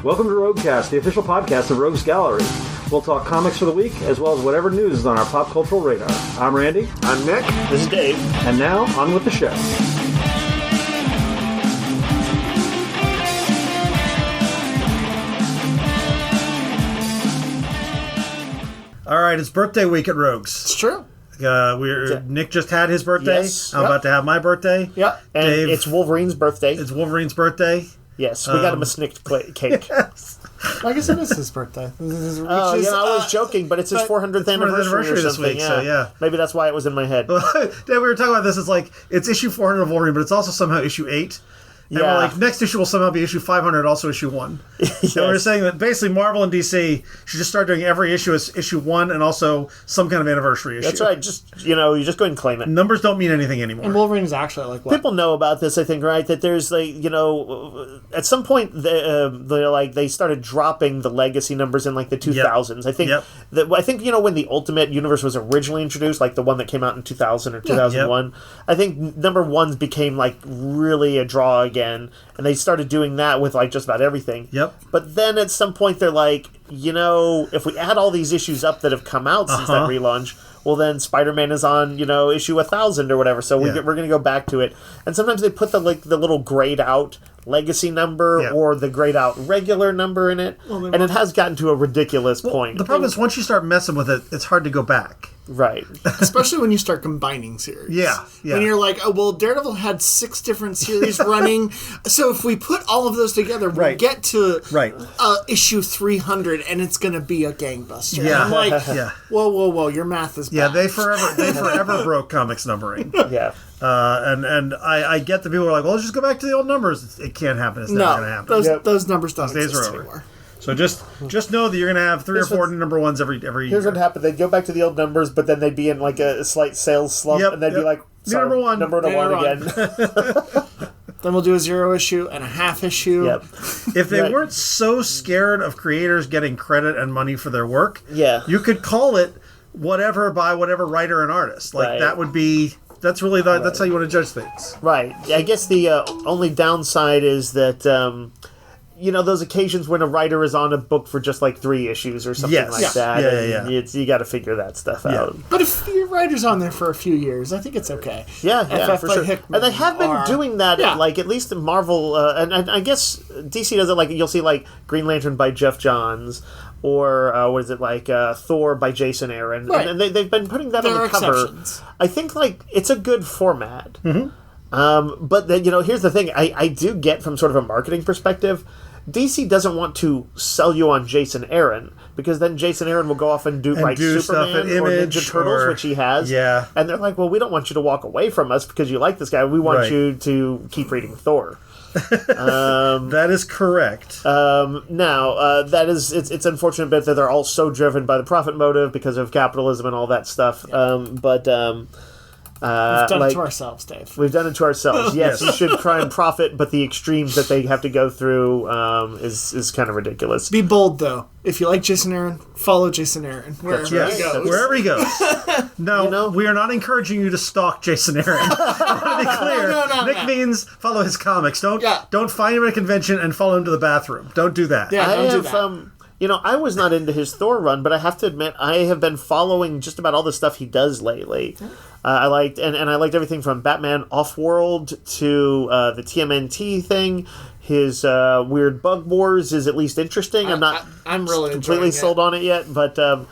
Welcome to Roguecast, the official podcast of Rogues Gallery. We'll talk comics for the week, as well as whatever news is on our pop cultural radar. I'm Randy. I'm Nick. This is Dave. And now, on with the show. All right, it's birthday week at Rogues. It's true. Nick just had his birthday. Yes. I'm about to have my birthday. Yeah. And Dave, it's Wolverine's birthday. It's Wolverine's birthday. Yes, we got him a snicked cake. Yes. I guess it is his birthday. I was joking, but it's his 400th anniversary or this something. week, so yeah. Maybe that's why it was in my head. Dave, we were talking about this. It's like, it's issue 400 of Wolverine, but it's also somehow issue 8. And we're like, next issue will somehow be issue 500, also issue 1. Yes. And we were saying that basically Marvel and DC should just start doing every issue as issue 1 and also some kind of anniversary issue. That's right. You just go and claim it. Numbers don't mean anything anymore. And Wolverine is actually like what? People know about this, I think, right? That there's at some point they started dropping the legacy numbers in like the 2000s. Yep. I think when the Ultimate Universe was originally introduced, like the one that came out in 2000 or 2001. I think number 1s became like really a draw again, and they started doing that with like just about everything. Yep. But then at some point they're like, if we add all these issues up that have come out since that relaunch, well then Spider-Man is on, issue 1000 or whatever. So we're going to go back to it. And sometimes they put the little grayed out legacy number or the grayed out regular number in it. And it has gotten to a ridiculous point. The problem is once you start messing with it, it's hard to go back. Right. Especially when you start combining series. Yeah. When you're like, Daredevil had 6 different series running, so if we put all of those together, we'll get to issue 300, and it's going to be a gangbuster. Yeah. And I'm like, whoa, your math is bad. Yeah, they forever broke comics numbering. Yeah. And I get the people who are like, well, let's just go back to the old numbers. It can't happen. It's never going to happen. Those numbers don't Those days exist are over. anymore. So just know that you're going to have 3 or 4 number 1s every year. Here's what happened. They'd go back to the old numbers, but then they'd be in like a slight sales slump, and they'd be like, sorry, number 1. Number 1 again. Then we'll do a 0 issue and a half issue. Yep. If they weren't so scared of creators getting credit and money for their work, you could call it whatever by whatever writer and artist. Like that would be... That's really that's how you want to judge things. Right. I guess the only downside is that, those occasions when a writer is on a book for just like 3 issues or something like that. You got to figure that stuff out. But if your writer's on there for a few years, I think it's okay. Yeah, for sure. And they have been doing that, at least in Marvel, and I guess DC does it, like, you'll see, like, Green Lantern by Jeff Johns, or Thor by Jason Aaron. Right. And they've been putting that on the cover. Exceptions. I think, like, it's a good format. Mm-hmm. But, here's the thing. I do get from sort of a marketing perspective, DC doesn't want to sell you on Jason Aaron, because then Jason Aaron will go off and do Superman or Ninja Turtles, which he has. Yeah. And they're like, well, we don't want you to walk away from us because you like this guy. We want you to keep reading Thor. That is correct. It's unfortunate bit that they're all so driven by the profit motive because of capitalism and all that stuff. We've done it to ourselves, Dave. We've done it to ourselves. Yes, you should try and profit, but the extremes that they have to go through is kind of ridiculous. Be bold, though. If you like Jason Aaron, follow Jason Aaron wherever he goes. Wherever he goes. No, we are not encouraging you to stalk Jason Aaron. I want to be clear. Nick means follow his comics. Don't find him at a convention and follow him to the bathroom. Don't do that. Yeah, don't do that. I was not into his Thor run, but I have to admit, I have been following just about all the stuff he does lately. I liked everything from Batman Offworld to the TMNT thing. His weird Bug Wars is at least interesting. I'm really completely sold on it yet, but and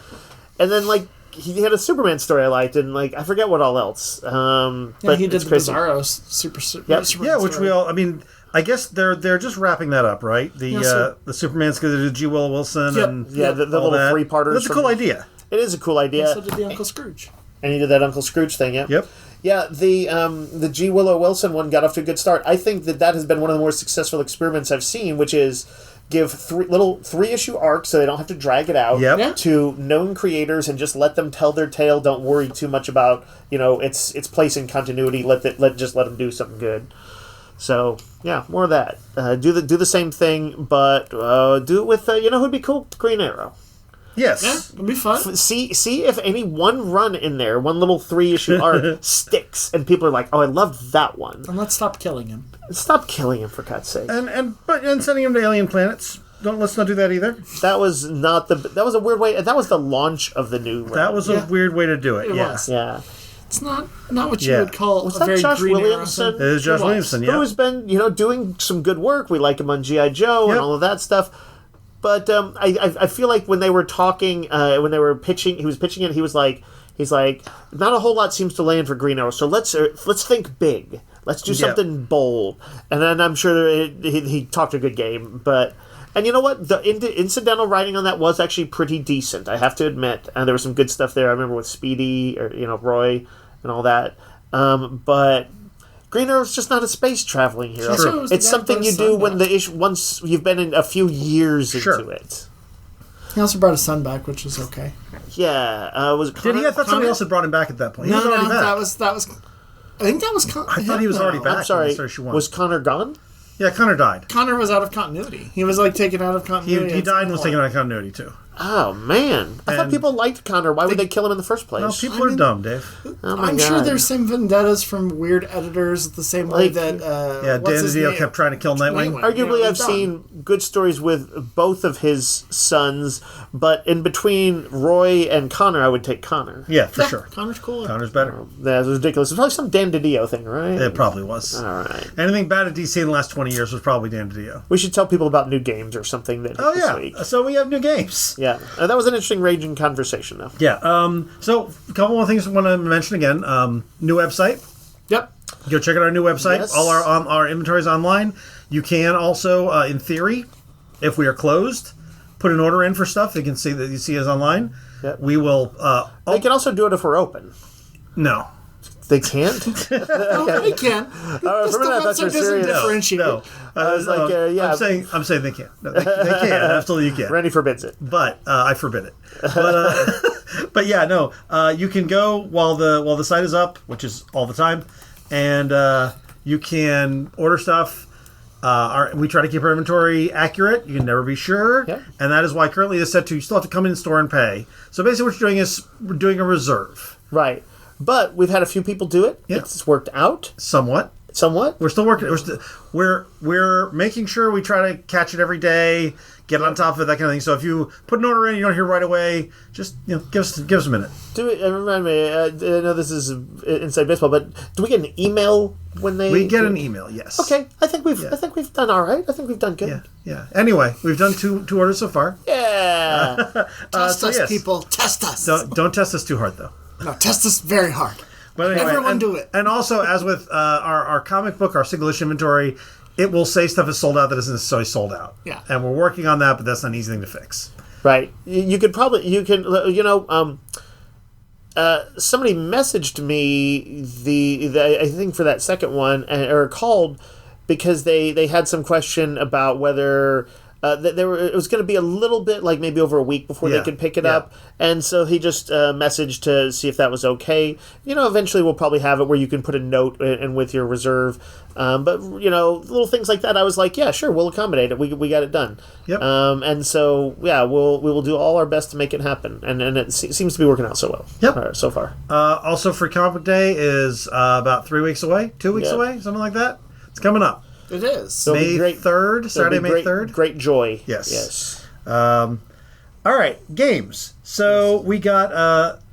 then he had a Superman story I liked, and I forget what all else. But he did the Bizarro Superman story. Which we all. I mean, I guess they're just wrapping that up, right? The Superman's going to do G. Willow Wilson and the little 3-parters. That's a cool idea. It is a cool idea. And so did the Uncle Scrooge. And he did that Uncle Scrooge thing, yeah. Yep. Yeah, the G. Willow Wilson one got off to a good start. I think that has been one of the more successful experiments I've seen, which is give 3-issue arcs so they don't have to drag it out to known creators and just let them tell their tale. Don't worry too much about its place in continuity. Let them do something good. So yeah, more of that. Do the same thing, but do it with who'd be cool? Green Arrow. Yes. Yeah, it'll be fun. See if any one run in there, one little 3-issue arc sticks, and people are like, "Oh, I loved that one." And let's stop killing him. Stop killing him, for God's sake. And sending him to alien planets. let's not do that either. That was not that was a weird way. That was the launch of the new. That was a weird way to do it. Was. Yeah. It's not what you would call was a that very Josh Green Williamson? It is Josh Williamson, yeah. Who's been, doing some good work. We like him on G.I. Joe and all of that stuff. But I feel like when they were talking, when they were pitching, he was pitching it, he's like, not a whole lot seems to land for Green Arrow, so let's think big. Let's do something bold. And then I'm sure he talked a good game, but... And you know what? The incidental writing on that was actually pretty decent, I have to admit. And there was some good stuff there. I remember with Speedy, or Roy, and all that. But Green Arrow's just not a space traveling hero. Sure. It's something you do when once you've been in a few years into it. He also brought his son back, which was okay. Yeah, was it Did he? I thought somebody else had brought him back at that point. He was already back. that was. I think that was. I thought he was already back. I'm sorry. Was Connor gone? Yeah, Connor died. Connor was out of continuity. He was taken out of continuity. He died and was taken out of continuity too. Oh, man. I thought people liked Connor. Why would they kill him in the first place? No, people are dumb, Dave. Oh my I'm God. sure there's some vendettas from weird editors the same way that... Dan DiDio kept trying to kill Nightwing. Arguably, I've seen good stories with both of his sons, but in between Roy and Connor, I would take Connor. Yeah, for sure. Connor's cooler. Connor's better. That was ridiculous. It's probably some Dan DiDio thing, right? It probably was. All right. Anything bad at DC in the last 20 years was probably Dan DiDio. We should tell people about new games or something that hit this week. So we have new games. Yeah. That was an interesting, raging conversation, though. Yeah. So a couple more things I want to mention again. New website. Yep. Go check out our new website. Yes. All our inventory is online. You can also, in theory, if we are closed, put an order in for stuff. You can see that you see us online. Yep. We will. They can also do it if we're open. No. They can't? No, they can. For a minute, I thought you were serious. Differentiate. No. I was like, yeah. I'm saying they can't. No, they can. Absolutely, you can. Randy forbids it. But I forbid it. But yeah, no. You can go while the site is up, which is all the time, and you can order stuff. We try to keep our inventory accurate. You can never be sure, and that is why currently it's set to you still have to come in store and pay. So basically, what you're doing is we're doing a reserve. Right. But we've had a few people do it. Yep. It's worked out. Somewhat. We're still working. We're making sure we try to catch it every day, get on top of it, that kind of thing. So if you put an order in, you don't hear right away. Just give us a minute. Do it. Remind me. I know this is inside baseball, but do we get an email when they? We get an email. Yes. Okay. I think we've done all right. I think we've done good. Yeah. Anyway, we've done two orders so far. Yeah. Test us, people. Test us. Don't test us too hard though. No, test us very hard. But anyway, everyone do it. And also, as with our comic book, our single issue inventory, it will say stuff is sold out that isn't necessarily sold out. Yeah. And we're working on that, but that's not an easy thing to fix. Right. Somebody messaged me I think for that second one, or called because they had some question about whether it was going to be a little bit like maybe over a week before they could pick it up, and so he just messaged to see if that was okay. Eventually we'll probably have it where you can put a note in with your reserve, but little things like that. I was like, yeah, sure, we'll accommodate it. We got it done. Yep. And so we will do all our best to make it happen, and it seems to be working out so well. Yep. So far. Also, for Comic Book Day is about 3 weeks away, 2 weeks away, something like that. It's coming up. It is. So May 3rd, Saturday, May 3rd. Great joy. Yes. All right, games. So we got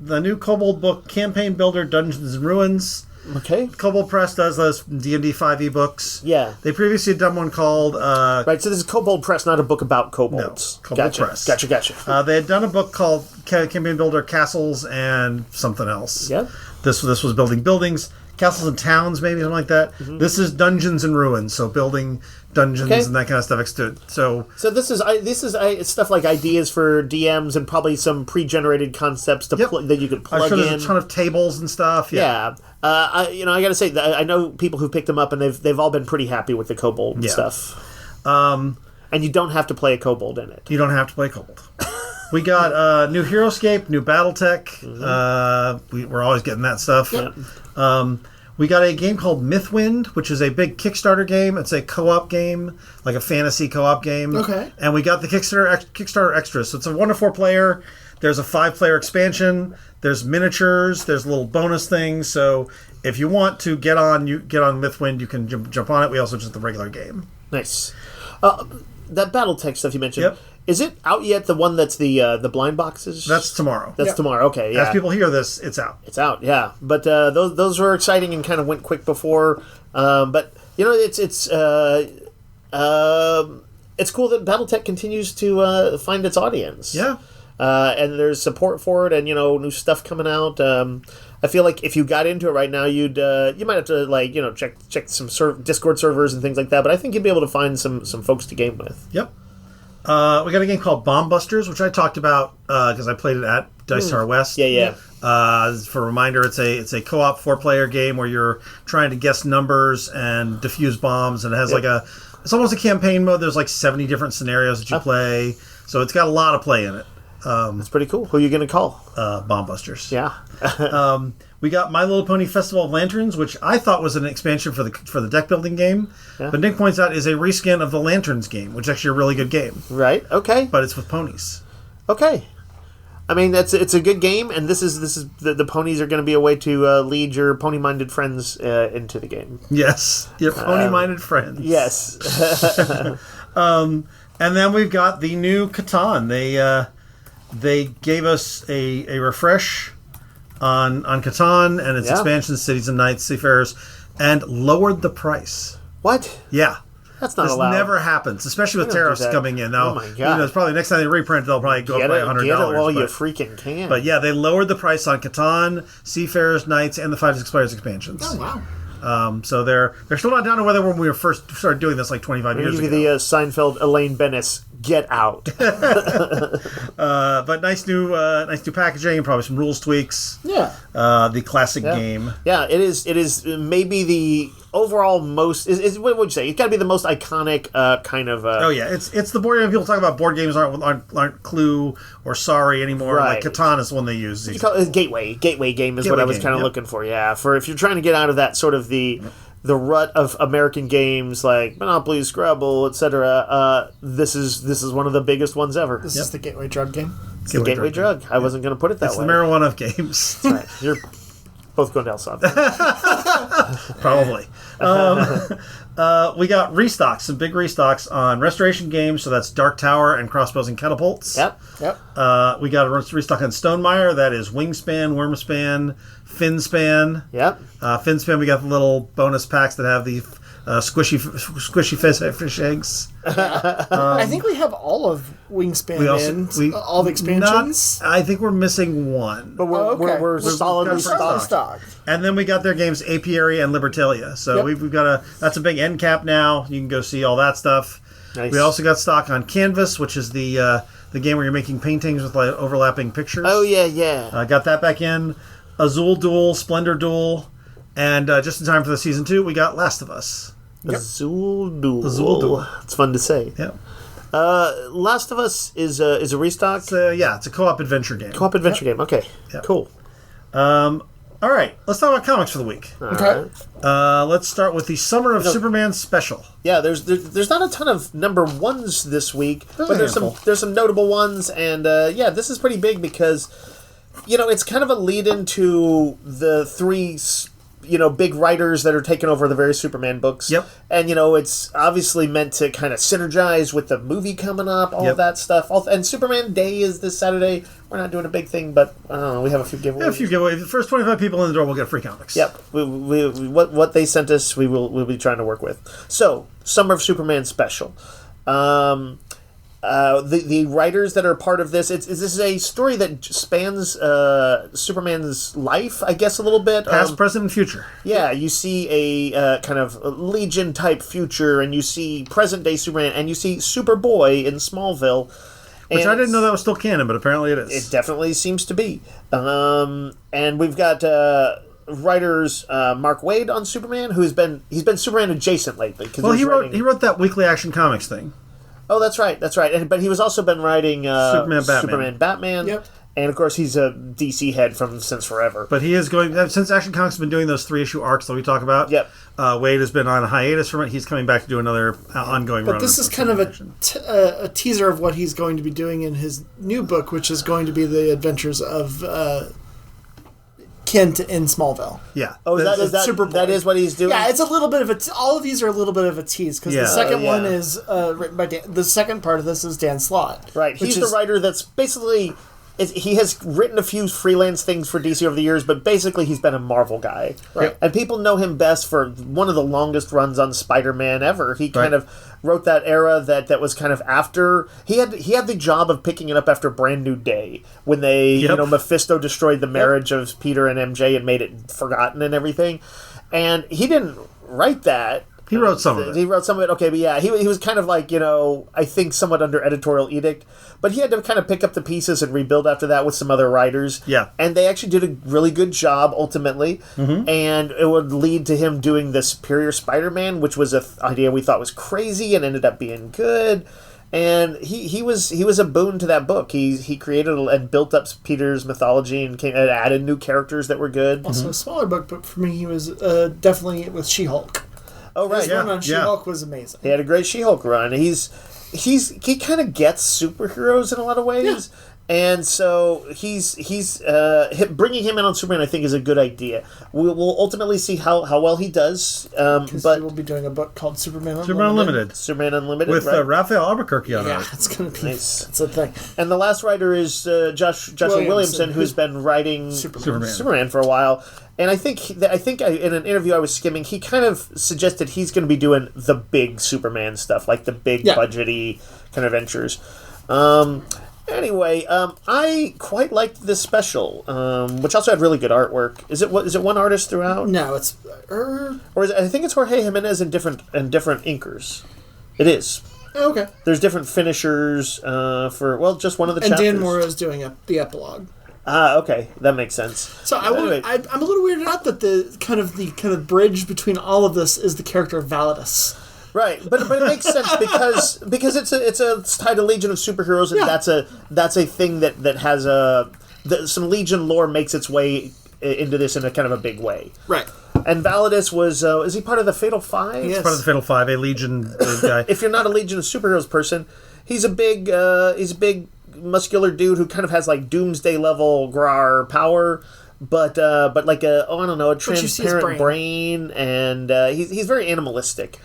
the new Kobold book, Campaign Builder, Dungeons and Ruins. Okay. Kobold Press does those D&D 5e books. Yeah. They previously had done one called... right, so this is Kobold Press, not a book about kobolds. No, Kobold Press. Gotcha. They had done a book called Campaign Builder, Castles and something else. Yeah. This was building buildings. Castles and towns, maybe something like that. Mm-hmm. This is Dungeons and Ruins, so building dungeons and that kind of stuff next to it. So this is stuff like ideas for DMs and probably some pre-generated concepts that you could plug in. There's a ton of tables and stuff. Yeah. I got to say, I know people who picked them up and they've all been pretty happy with the Kobold stuff. And you don't have to play a Kobold in it. You don't have to play Kobold. We got new HeroScape, new BattleTech. Mm-hmm. We're always getting that stuff. Yep. We got a game called Mythwind, which is a big Kickstarter game. It's a co-op game, like a fantasy co-op game. Okay. And we got the Kickstarter extras. So it's a 1 to 4 player. There's a 5-player expansion. There's miniatures. There's little bonus things. So if you want to get on Mythwind, you can jump on it. We also just the regular game. Nice. that BattleTech stuff you mentioned. Yep. Is it out yet? The one that's the blind boxes. That's tomorrow. That's tomorrow. Okay. Yeah. As people hear this, it's out. It's out. Yeah. But those were exciting and kind of went quick before. But it's cool that BattleTech continues to find its audience. Yeah. And there's support for it, and new stuff coming out. I feel like if you got into it right now, you might have to check some Discord servers and things like that. But I think you'd be able to find some folks to game with. Yep. We got a game called Bomb Busters, which I talked about because I played it at Dice Tower West. Yeah. For a reminder, it's a co-op 4-player game where you're trying to guess numbers and defuse bombs, and it has it's almost a campaign mode. There's 70 different scenarios that you play, so it's got a lot of play in it. That's pretty cool. Who are you going to call? Bomb Busters. Yeah. We got My Little Pony Festival of Lanterns, which I thought was an expansion for the deck building game, but Nick points out is a reskin of the Lanterns game, which is actually a really good game. Right. Okay. But it's with ponies. Okay. I mean, it's a good game, and this is the ponies are going to be a way to lead your pony-minded friends into the game. Yes, your pony-minded friends. Yes. And then we've got the new Catan. They gave us a refresh on Catan and its expansions, Cities and Knights, Seafarers, and lowered the price. What? Yeah. That's not this allowed. This never happens, especially with tariffs coming in. Now, oh my God. It's probably next time they reprint, they'll probably go up by $100. Get it while you freaking can. But yeah, they lowered the price on Catan, Seafarers, Knights, and the 5 6 Players expansions. Oh, wow. So they're still not down to where they were when we first started doing this 25 years ago. Give you the Seinfeld Elaine Bennis get out. But nice new packaging and probably some rules tweaks. Yeah. The classic game. Yeah, it is maybe the overall most. What would you say? It's got to be the most iconic kind of. Oh yeah, it's the board game. People talk about board games aren't Clue or Sorry anymore. Right. Like Catan is one they use. You call it gateway game is what I was kind of looking for. Yeah, for if you're trying to get out of that sort of the rut of American games like Monopoly, Scrabble, etc. This is one of the biggest ones ever. This is the gateway drug game. It's the gateway drug. I wasn't going to put it that way. It's the marijuana of games. That's right. You're both going to El Salvador. Probably. We got restocks, some big restocks on Restoration games. So that's Dark Tower and Crossbows and Catapults. Yep. We got a restock on Stonemaier. That is Wingspan, Wormspan, Finspan. Yep. Finspan, we got the little bonus packs that have the squishy fish eggs. I think we have all of Wingspan all the expansions. I think we're missing one. But we're solidly stocked. And then we got their games Apiary and Libertalia. So we've got that's a big end cap now. You can go see all that stuff. Nice. We also got stock on Canvas, which is the game where you're making paintings with overlapping pictures. Oh yeah. Got that back in. Azul Duel, Splendor Duel, and just in time for the season 2, we got Last of Us. Azul Duel. It's fun to say. Yeah. Last of Us is a restock. It's a co-op adventure game. Game. Okay. Yep. Cool. All right, let's talk about comics for the week. Okay. Let's start with the Summer of Superman special. Yeah, there's not a ton of number ones this week, but there's some notable ones, and this is pretty big because it's kind of a lead into the three big writers that are taking over the various Superman books. Yep. And it's obviously meant to kind of synergize with the movie coming up, all of that stuff. And Superman Day is this Saturday. We're not doing a big thing, but I don't know, we have a few giveaways. The first 25 people in the door will get free comics. Yep. What they sent us, we'll be trying to work with. So, Summer of Superman special. The writers that are part of this, this is a story that spans Superman's life, I guess, a little bit. Past, present, and future. Yeah, you see a kind of Legion-type future, and you see present-day Superman, and you see Superboy in Smallville. Which I didn't know that was still canon, but apparently it is. It definitely seems to be. And we've got writers Mark Waid on Superman, he's been Superman adjacent lately. Well, he wrote that Weekly Action Comics thing. Oh, that's right. But he was also been writing Superman, Batman. Yep. And, of course, he's a DC head since forever. But he is since Action Comics has been doing those 3-issue arcs that we talk about. Yep. Wade has been on a hiatus from it. He's coming back to do another ongoing run. But this is kind of a teaser of what he's going to be doing in his new book, which is going to be the adventures of Kent in Smallville. Yeah. Oh, that is what he's doing? Yeah, it's a little bit of all of these are a little bit of a tease, because the second one is written by Dan. The second part of this is Dan Slott. Right. He's the writer that's basically... He has written a few freelance things for DC over the years, but basically he's been a Marvel guy. Right. And people know him best for one of the longest runs on Spider-Man ever. He kind of wrote that era that was kind of after... He had the job of picking it up after Brand New Day, when they, Mephisto destroyed the marriage of Peter and MJ and made it forgotten and everything. And he didn't write that. He wrote some of it. He wrote some of it. Okay, but yeah, he was kind of like, I think somewhat under editorial edict. But he had to kind of pick up the pieces and rebuild after that with some other writers. Yeah. And they actually did a really good job, ultimately. Mm-hmm. And it would lead to him doing the Superior Spider-Man, which was an idea we thought was crazy and ended up being good. And he was a boon to that book. He created and built up Peter's mythology and added new characters that were good. Also a smaller book, but for me he was definitely with She-Hulk. Oh, right. His run on She-Hulk was amazing. He had a great She-Hulk run. He kind of gets superheroes in a lot of ways. Yeah. And so bringing him in on Superman, I think, is a good idea. We'll ultimately see how well he does. But we'll be doing a book called Superman Unlimited with Raphael Albuquerque on it. Yeah, it's going to be nice. That's the thing. And the last writer is Joshua Williamson, who's been writing Superman for a while. And I think in an interview I was skimming, he kind of suggested he's going to be doing the big Superman stuff, like the big budgety kind of ventures. Anyway, I quite liked this special, which also had really good artwork. Is it one artist throughout? No, it's or is it, I think it's Jorge Jimenez and different inkers. It is. Oh, okay. There's different finishers for just one of the chapters. And Dan Mora is doing the epilogue. Okay, that makes sense. So I'm a little weirded out that the kind of bridge between all of this is the character of Validus. Right, but it makes sense because it's tied to Legion of Superheroes, and that's a thing that has some Legion lore makes its way into this in a kind of a big way. Right. And Validus was is he part of the Fatal Five? He's part of the Fatal Five, a Legion guy. If you're not a Legion of Superheroes person, he's a big muscular dude who kind of has like Doomsday level Grar power. But like a transparent brain, and he's very animalistic.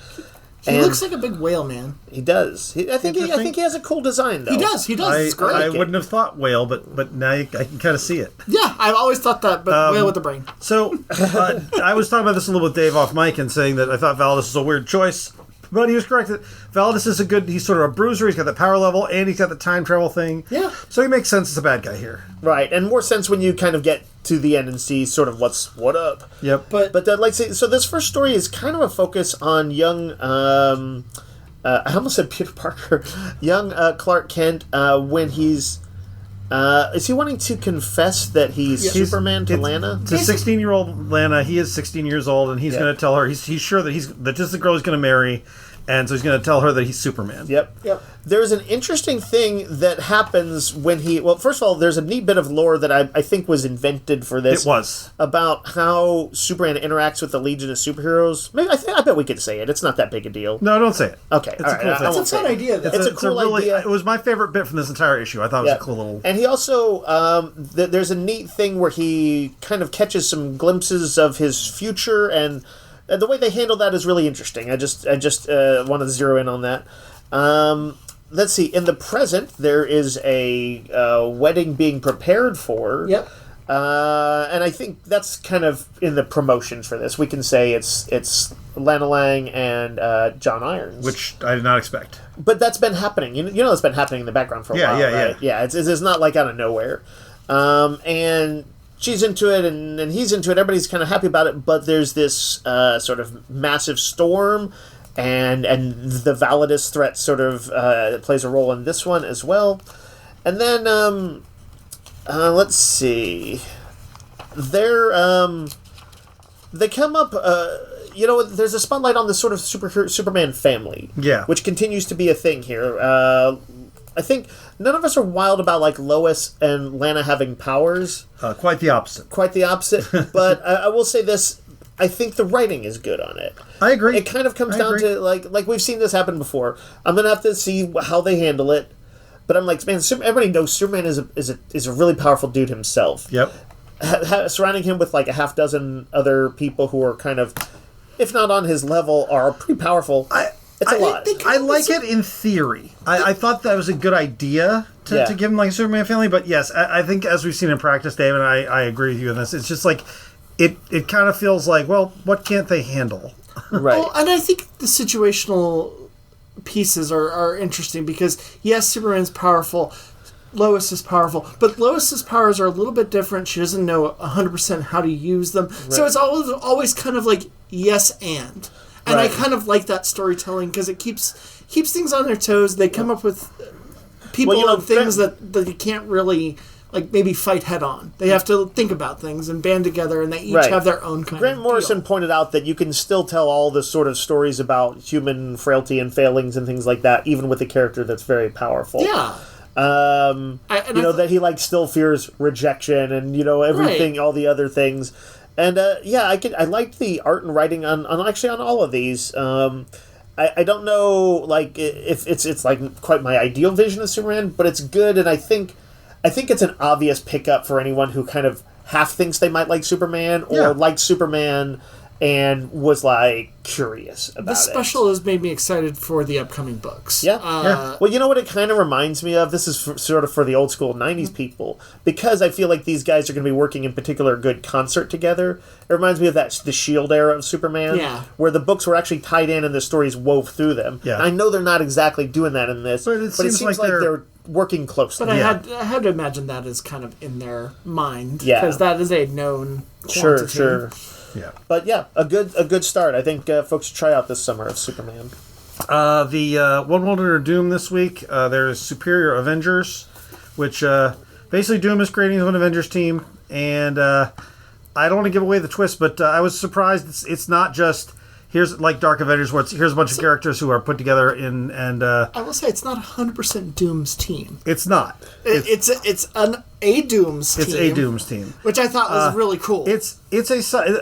He looks like a big whale, man. He does. I think he has a cool design, though. He does. It's great. I wouldn't have thought whale, but now I can kind of see it. Yeah, I've always thought that, but whale with the brain. So I was talking about this a little with Dave off mic and saying that I thought Validus was a weird choice. But he was correct that Validus is he's sort of a bruiser, he's got the power level, and he's got the time travel thing. Yeah. So he makes sense as a bad guy here. Right, and more sense when you kind of get to the end and see sort of what up. Yep. But so this first story is kind of a focus on young, I almost said Peter Parker, young Clark Kent, when he's... is he wanting to confess that he's Superman to Lana? To 16-year-old Lana, he is 16 years old, and he's going to tell her he's sure that this is the girl he's going to marry, and so he's going to tell her that he's Superman. Yep. There's an interesting thing that happens when first of all, there's a neat bit of lore that I think was invented for this. It was. About how Superman interacts with the Legion of Superheroes. Maybe I bet we could say it. It's not that big a deal. No, don't say it. Okay. It's a cool thing. It's a fun idea, though. It's a cool idea. It was my favorite bit from this entire issue. I thought it was a cool little... And he also... there's a neat thing where he kind of catches some glimpses of his future, and the way they handle that is really interesting. I just wanted to zero in on that. Let's see. In the present, there is a wedding being prepared for. Yep. And I think that's kind of in the promotions for this. We can say it's Lana Lang and John Irons, which I did not expect. But that's been happening. You know, that's been happening in the background for a while. Right? Yeah. It's not like out of nowhere. And she's into it, and he's into it. Everybody's kind of happy about it. But there's this sort of massive storm. And the Validus threat sort of plays a role in this one as well. And then, let's see. They come up, there's a spotlight on this sort of Superman family. Yeah. Which continues to be a thing here. I think none of us are wild about, like, Lois and Lana having powers. Quite the opposite. But I will say this. I think the writing is good on it. I agree. It kind of comes down to, like we've seen this happen before. I'm going to have to see how they handle it. But I'm like, man, everybody knows Superman is a really powerful dude himself. Yep. surrounding him with like a half dozen other people who are kind of, if not on his level, are pretty powerful. It's a lot. I like it in theory. I thought that was a good idea to give him like a Superman family, but yes, I think as we've seen in practice, Dave, and I agree with you on this, it's just like, it kind of feels like, well, what can't they handle? Right. Well, and I think the situational pieces are interesting because, yes, Superman's powerful, Lois is powerful, but Lois's powers are a little bit different. She doesn't know 100% how to use them. Right. So it's always kind of like yes and. And I kind of like that storytelling because it keeps things on their toes. They come up with people and things that you can't really like maybe fight head on. They have to think about things and band together, and they each have their own kind Grant of Morrison deal. pointed out that you can still tell all the sort of stories about human frailty and failings and things like that, even with a character that's very powerful. Yeah. That he like still fears rejection and everything, all the other things. And I liked the art and writing on all of these. I don't know like if it's like quite my ideal vision of Superman, but it's good, and I think it's an obvious pickup for anyone who kind of half thinks they might like Superman or like Superman and was like curious about it. This special has made me excited for the upcoming books. Yeah. Well, you know what it kind of reminds me of? This is sort of for the old school 90s people, because I feel like these guys are going to be working in particular good concert together. It reminds me of the S.H.I.E.L.D. era of Superman, where the books were actually tied in and the stories wove through them. Yeah. And I know they're not exactly doing that in this, but it seems like they're working closely. But I had to imagine that is kind of in their mind, because that is a known quantity. Sure. Yeah, but a good start. I think folks should try out this summer of Superman. The One World Under Doom this week. There's Superior Avengers, which basically Doom is creating his own Avengers team, and I don't want to give away the twist, but I was surprised. It's not just here's like Dark Avengers, where here's a bunch of characters who are put together in, and I will say it's not 100% Doom's team. It's not. It's a Doom's team. It's a Doom's team, which I thought was really cool. It's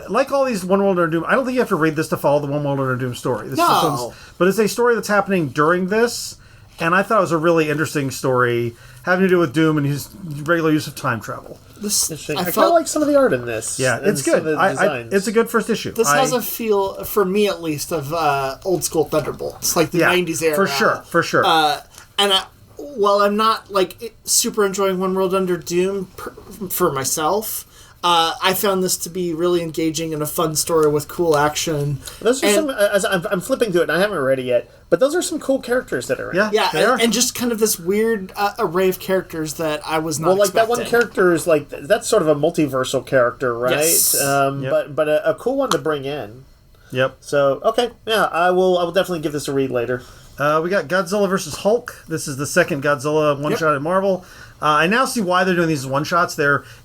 like all these One World Under Doom. I don't think you have to read this to follow the One World Under Doom story. But it's a story that's happening during this, and I thought it was a really interesting story having to do with Doom and his regular use of time travel. I kind of like some of the art in this. Yeah, it's good. It's a good first issue. This has a feel, for me at least, of old school Thunderbolts, like the 90s era. For sure. While I'm not like super enjoying One World Under Doom for myself, I found this to be really engaging and a fun story with cool action. Those are I'm flipping through it, and I haven't read it yet, but those are some cool characters that are in it. Yeah, and just kind of this weird array of characters that I was not expecting. That one character is like, that's sort of a multiversal character, right? Yes. But a cool one to bring in. Yep. So, okay, I will definitely give this a read later. We got Godzilla vs. Hulk. This is the second Godzilla one-shot in Marvel. I now see why they're doing these one-shots.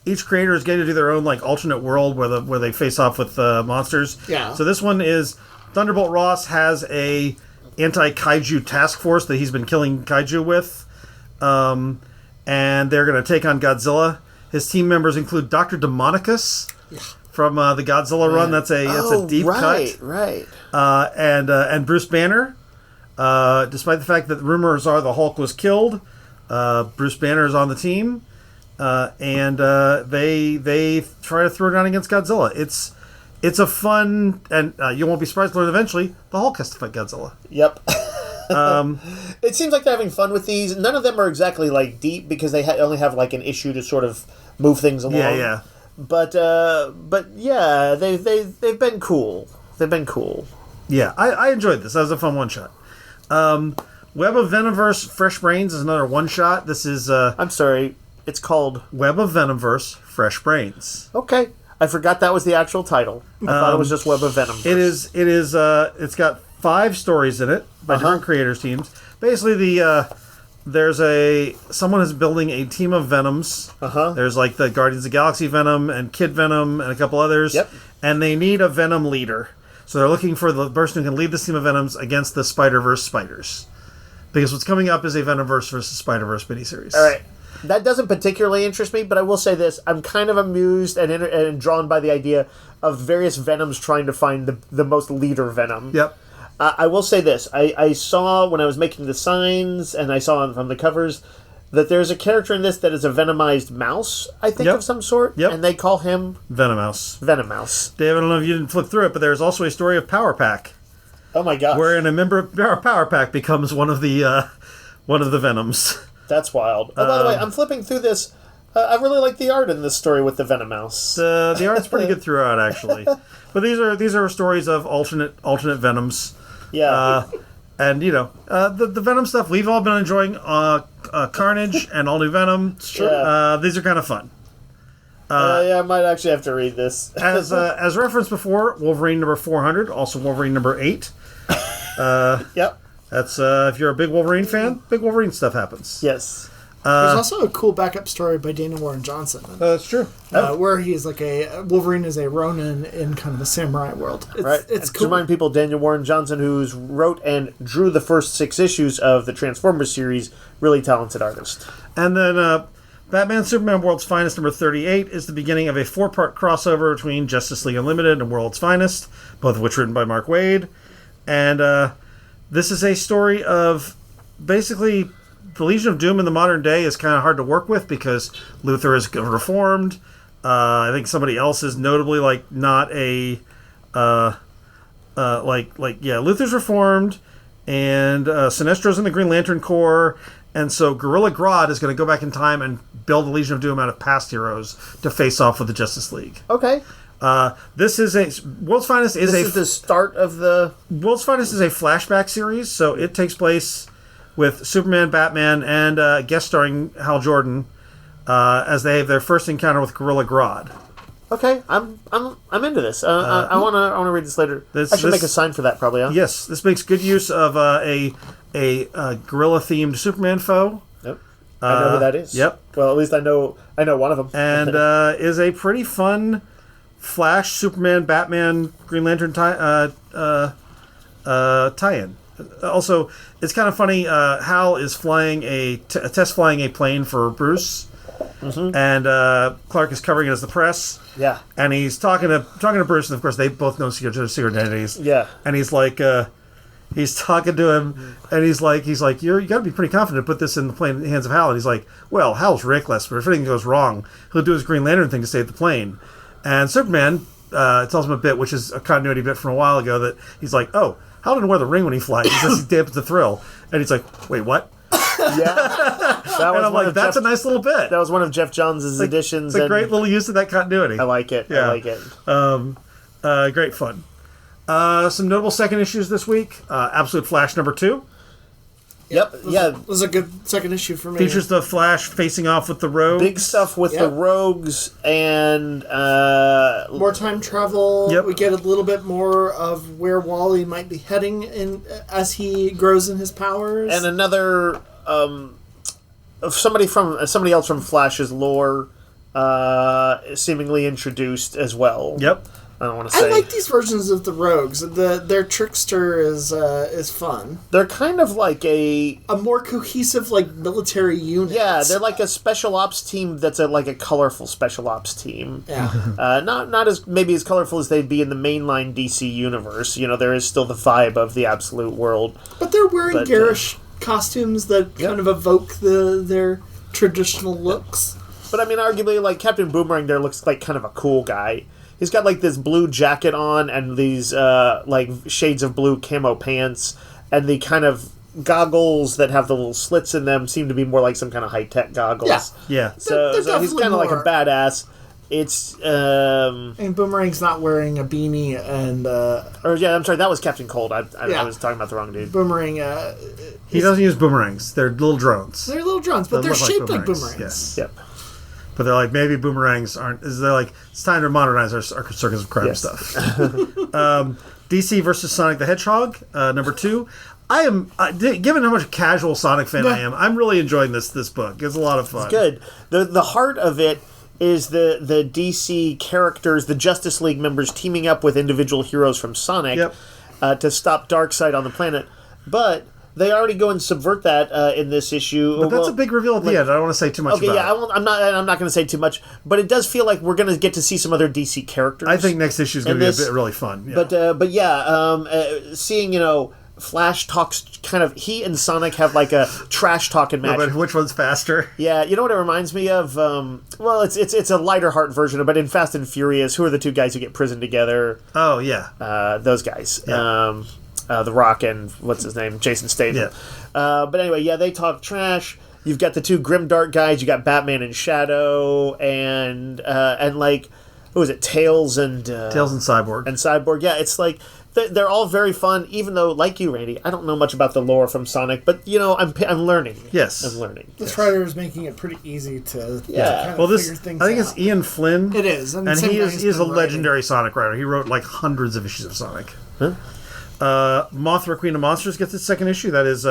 Each creator is getting to do their own like alternate world where they face off with monsters. Yeah. So this one is Thunderbolt Ross has a anti-kaiju task force that he's been killing kaiju with, and they're going to take on Godzilla. His team members include Dr. Demonicus from the Godzilla run. That's a deep cut. Right. And Bruce Banner. Despite the fact that rumors are the Hulk was killed, Bruce Banner is on the team, and they try to throw down against Godzilla. It's a fun, and you won't be surprised to learn eventually the Hulk has to fight Godzilla. Yep. It seems like they're having fun with these. None of them are exactly like deep because they only have like an issue to sort of move things along. Yeah. But yeah, they've been cool. They've been cool. Yeah, I enjoyed this. That was a fun one shot. Web of Venomverse Fresh Brains is another one shot. This is I'm sorry, it's called Web of Venomverse Fresh Brains. Okay. I forgot that was the actual title. I thought it was just Web of Venomverse. It is it's got 5 stories in it by different creators teams. Basically there's someone is building a team of Venoms. There's like the Guardians of the Galaxy Venom and Kid Venom and a couple others. Yep. And they need a Venom leader. So they're looking for the person who can lead this team of Venoms against the Spider-Verse spiders. Because what's coming up is a Venomverse versus Spider-Verse miniseries. All right. That doesn't particularly interest me, but I will say this. I'm kind of amused and drawn by the idea of various Venoms trying to find the most leader Venom. Yep. I will say this. I saw when I was making the signs, and I saw from the covers, that there's a character in this that is a venomized mouse, I think, of some sort. Yep. And they call him Venomouse. Venomouse. Dave, I don't know if you didn't flip through it, but there's also a story of Power Pack. Oh my gosh. Wherein a member of Power Pack becomes one of the Venoms. That's wild. Oh, by the way, I'm flipping through this. I really like the art in this story with the Venomouse. The art's pretty good throughout, actually. But these are stories of alternate Venoms. Yeah. And the Venom stuff we've all been enjoying. Carnage and All New Venom. Sure. These are kind of fun. Yeah, I might actually have to read this. As referenced before, Wolverine number 400, also Wolverine number 8. Yep. That's if you're a big Wolverine fan, big Wolverine stuff happens. Yes. There's also a cool backup story by Dana Warren Johnson. That's true. Where he's like Wolverine is a Ronin in kind of a samurai world. It's cool. To remind people, Daniel Warren Johnson, who wrote and drew the first 6 issues of the Transformers series, really talented artist. And then Batman Superman World's Finest number 38 is the beginning of a 4-part crossover between Justice League Unlimited and World's Finest, both of which written by Mark Waid. And this is a story of basically the Legion of Doom in the modern day is kind of hard to work with because Luthor is reformed. I think somebody else is notably not a Luthor's reformed, and Sinestro's in the Green Lantern Corps, and so Gorilla Grodd is going to go back in time and build the Legion of Doom out of past heroes to face off with the Justice League. Okay. This is World's Finest is This is the start of the World's Finest is a flashback series, so it takes place with Superman, Batman, and guest starring Hal Jordan as they have their first encounter with Gorilla Grodd. Okay, I'm into this. I wanna read this later. I should make a sign for that probably. Huh? Yes, this makes good use of a gorilla themed Superman foe. Yep, I know who that is. Yep. Well, at least I know one of them. And is a pretty fun Flash, Superman, Batman, Green Lantern tie-in. Also, it's kind of funny. Hal is flying test flying a plane for Bruce, and Clark is covering it as the press. Yeah, and he's talking to Bruce, and of course they both know secret identities. Yeah, and he's like, he's talking to him, and he's like, you got to be pretty confident to put this in the plane in the hands of Hal. And he's like, well, Hal's reckless, but if anything goes wrong, he'll do his Green Lantern thing to save the plane. And Superman tells him a bit, which is a continuity bit from a while ago, that he's like, oh, Hal didn't wear the ring when he flies. He says he dampens the thrill. And he's like, wait, what? Yeah. And I'm like, that's a nice little bit. That was one of Jeff Johns' additions. It's a great little use of that continuity. I like it. Yeah. I like it. Great fun. Some notable second issues this week. Absolute Flash number 2. Yep. This was a good second issue for me. Features the Flash facing off with the Rogues. Big stuff with the Rogues and more time travel. Yep. We get a little bit more of where Wally might be heading as he grows in his powers. And another somebody else from Flash's lore seemingly introduced as well. Yep. I don't want to say. I like these versions of the Rogues. Their trickster is fun. They're kind of like a more cohesive military unit. Yeah, they're like a special ops team that's like a colorful special ops team. Yeah. Not as maybe as colorful as they'd be in the mainline DC universe. There is still the vibe of the Absolute world. But they're wearing garish costumes that kind of evoke their traditional looks. But I mean, arguably, Captain Boomerang there looks like kind of a cool guy. He's got this blue jacket on and these shades of blue camo pants, and the kind of goggles that have the little slits in them seem to be more like some kind of high-tech goggles. Yeah. So he's kind of like a badass. It's and Boomerang's not wearing a beanie and I'm sorry, that was Captain Cold. I was talking about the wrong dude. Boomerang he doesn't use boomerangs. They're little drones. They're little drones, but they're shaped like boomerangs. Yes. Yep. But they're like, maybe boomerangs aren't. They're like, it's time to modernize our Circus of Crime stuff. DC versus Sonic the Hedgehog, number 2. I am, given how much a casual Sonic fan I am, I'm really enjoying this book. It's a lot of fun. It's good. The heart of it is the DC characters, the Justice League members teaming up with individual heroes from Sonic to stop Darkseid on the planet. But they already go and subvert that in this issue. But that's a big reveal at the end. I don't want to say too much about it. I'm not going to say too much, but it does feel like we're going to get to see some other DC characters. I think next issue is going to be really fun. Yeah. But seeing Flash talks kind of... He and Sonic have like a trash-talking match. But which one's faster? Yeah, you know what it reminds me of? Well, it's a lighter heart version of it. But in Fast and Furious, who are the two guys who get prisoned together? Oh, yeah. Those guys. Yeah. The Rock and, what's his name? Jason Statham. Yeah. But anyway, yeah, they talk trash. You've got the two grimdark guys. You got Batman and Shadow, and like, who was it? Tails and Cyborg. And Cyborg. Yeah, it's like they're all very fun. Even though, like you, Randy, I don't know much about the lore from Sonic, but I'm learning. Yes, I'm learning. This writer is making it pretty easy to Yeah. kind of figure things out. I think it's Ian Flynn. It is, and he is a legendary Sonic writer. He wrote like hundreds of issues of Sonic. Huh? Mothra, Queen of Monsters gets its second issue. That is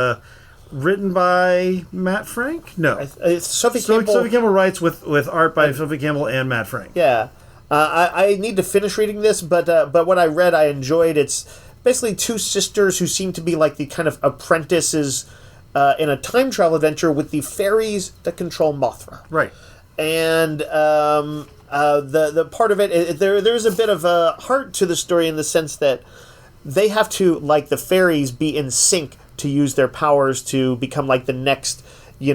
written by Matt Frank? No. Sophie Campbell. Sophie Campbell writes with art by Sophie Campbell and Matt Frank. Yeah. I need to finish reading this, but what I read I enjoyed. It's basically two sisters who seem to be like the kind of apprentices in a time travel adventure with the fairies that control Mothra. Right. And the part of it, there's a bit of a heart to the story in the sense that they have to, like the fairies, be in sync to use their powers to become like the next, what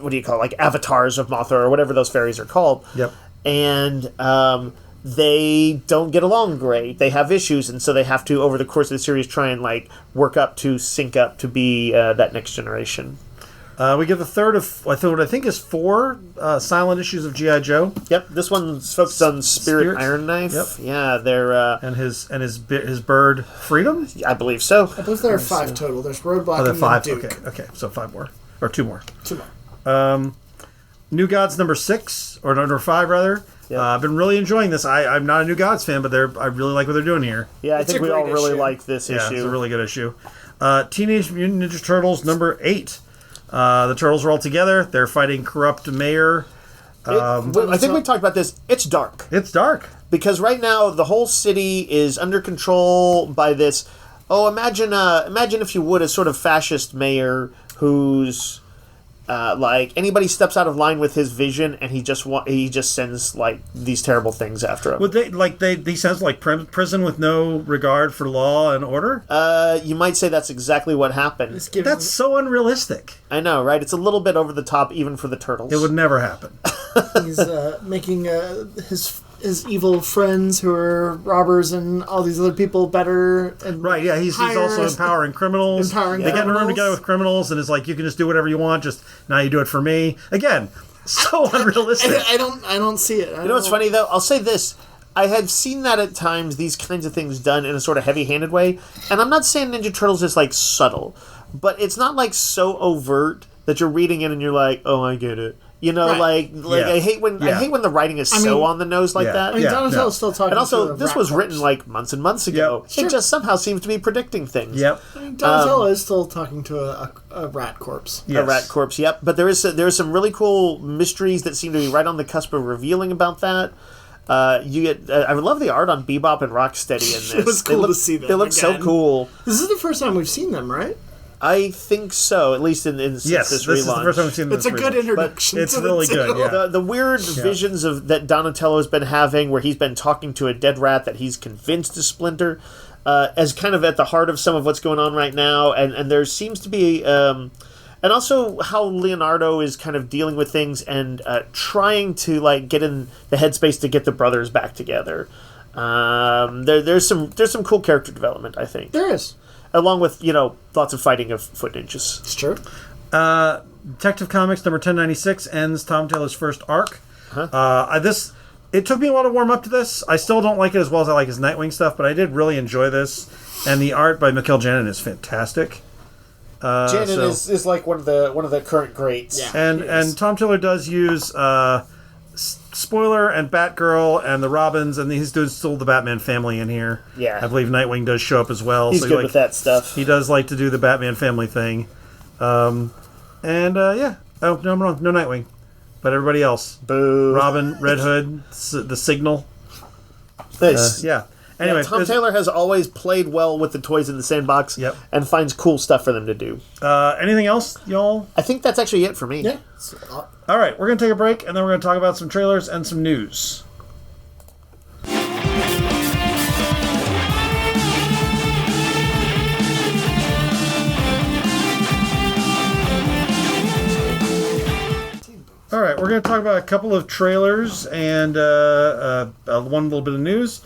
do you call it? Like avatars of Mothra or whatever those fairies are called. Yep. And they don't get along great. They have issues, and so they have to, over the course of the series, try and like work up to sync up to be that next generation. We get the third of what I think is 4 silent issues of G.I. Joe. Yep, this one's focused on Spirit Iron Knife. Yep. Yeah, they're and his bird Freedom. I believe so. I believe there are 5 total. There's Roadblock there are and 5. Duke. Okay, so 5 more or 2 more. 2 more. New Gods number 6 or number 5 rather. Yep. I've been really enjoying this. I'm not a New Gods fan, but I really like what they're doing here. Yeah, I think we all really like this issue. Yeah, it's a really good issue. Teenage Mutant Ninja Turtles number 8. The Turtles are all together. They're fighting corrupt mayor. I think we talked about this. It's dark. It's dark. Because right now, the whole city is under control by this... Oh, imagine if you would, a sort of fascist mayor who's... like, anybody steps out of line with his vision, and he just sends, like, these terrible things after him. Would he sends, like, prison with no regard for law and order? You might say that's exactly what happened. That's so unrealistic. I know, right? It's a little bit over the top, even for the Turtles. It would never happen. He's making his evil friends who are robbers and all these other people better. And right, yeah, he's also empowering criminals. They get in a room together with criminals and it's like, you can just do whatever you want, just now you do it for me. Again, so unrealistic. I don't see it. You know what's funny, though? I'll say this. I have seen that at times, these kinds of things done in a sort of heavy-handed way. And I'm not saying Ninja Turtles is, like, subtle. But it's not, like, so overt that you're reading it and you're like, oh, I get it. You know, right. like I hate when the writing is so on the nose like that. I mean, Donatello's still talking. And also, to this was written like months and months ago. Yep. It just somehow seems to be predicting things. Yep. I mean, Donatello is still talking to a rat corpse. Yes. A rat corpse. Yep. But there is some really cool mysteries that seem to be right on the cusp of revealing about that. You get. I love the art on Bebop and Rocksteady in this. It was cool to see them. They look so cool. This is the first time we've seen them, right? I think so, at least since this relaunch. This is the first time we've seen this. It's a good introduction. It's really good, yeah. The weird visions that Donatello's been having, where he's been talking to a dead rat that he's convinced is Splinter, as kind of at the heart of some of what's going on right now, and there seems to be... and also how Leonardo is kind of dealing with things and trying to like get in the headspace to get the brothers back together. There's some cool character development, I think. There is. Along with, lots of fighting of foot ninjas. It's true. Detective Comics number 1096 ends Tom Taylor's first arc. Huh? It took me a while to warm up to this. I still don't like it as well as I like his Nightwing stuff, but I did really enjoy this. And the art by Mikkel Janin is fantastic. Janin is like one of the current greats. Yeah, and Tom Taylor does use Spoiler and Batgirl and the Robins, and he's doing still the Batman family in here. Yeah. I believe Nightwing does show up as well. He's good with that stuff. He does like to do the Batman family thing. Oh, no, I'm wrong. No Nightwing. But everybody else. Boo. Robin, Red Hood, the Signal. Nice. Yeah. Anyway, Tom Taylor has always played well with the toys in the sandbox and finds cool stuff for them to do. Anything else, y'all? I think that's actually it for me. Yeah. All right, we're going to take a break, and then we're going to talk about some trailers and some news. All right, we're going to talk about a couple of trailers and one little bit of news.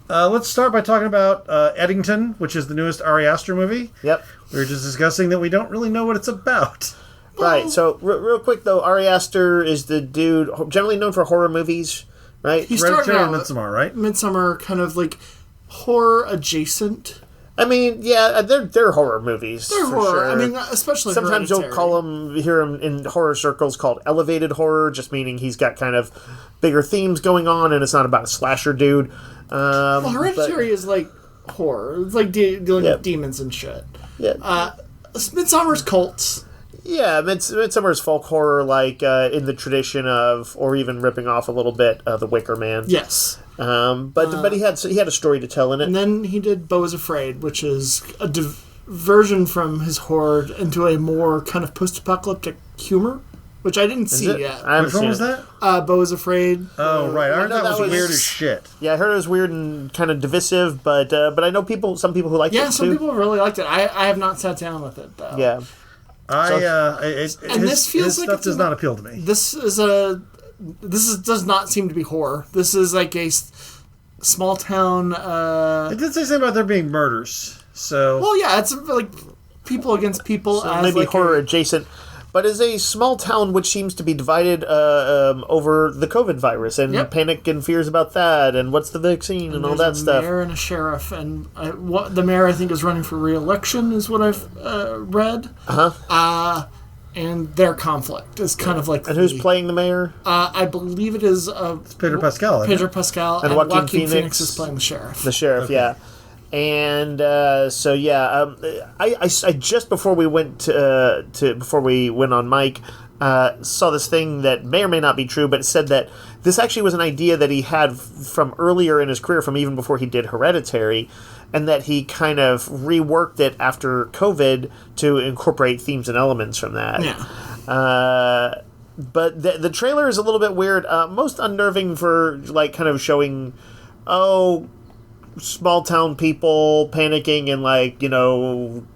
Let's start by talking about Eddington, which is the newest Ari Aster movie. Yep. We were just discussing that we don't really know what it's about. Right. So, real quick though, Ari Aster is the dude generally known for horror movies, right? He started Hereditary out and Midsommar, right? Midsommar, kind of like horror adjacent. I mean, yeah, they're horror movies. They're for horror. Sure. I mean, especially sometimes Hereditary. hear him in horror circles called elevated horror, just meaning he's got kind of bigger themes going on, and it's not about a slasher dude. Well, Hereditary is like horror. It's like dealing with demons and shit. Yeah. Midsommar's cults. Yeah, Midsommar's folk horror, like in the tradition of, or even ripping off a little bit of The Wicker Man. Yes. But he had a story to tell in it. And then he did Beau is Afraid, which is a diversion from his horror into a more kind of post-apocalyptic humor, which I didn't see yet. Which one was that? Beau is Afraid. Oh, right. I heard that was weird as shit. Yeah, I heard it was weird and kind of divisive, but I know some people who liked it too. Yeah, some people really liked it. I have not sat down with it, though. Yeah. This feels his like stuff does not appeal to me. This does not seem to be horror. This is like a small town. It did say something about there being murders. So. Well, yeah, it's like people against people. So maybe like horror adjacent. But it's a small town which seems to be divided over the COVID virus and panic and fears about that and what's the vaccine and all that stuff. A mayor and a sheriff, and the mayor I think is running for re-election is what I've read. And their conflict is kind of like. And who's playing the mayor? I believe it is it's Pedro Pascal. Pedro Pascal and Joaquin Phoenix is playing the sheriff. The sheriff, yeah. And I just before we went before we went on mic, saw this thing that may or may not be true, but it said that this actually was an idea that he had from earlier in his career, from even before he did Hereditary, and that he kind of reworked it after COVID to incorporate themes and elements from that. Yeah. But the trailer is a little bit weird, most unnerving for like kind of showing, small town people panicking and like, getting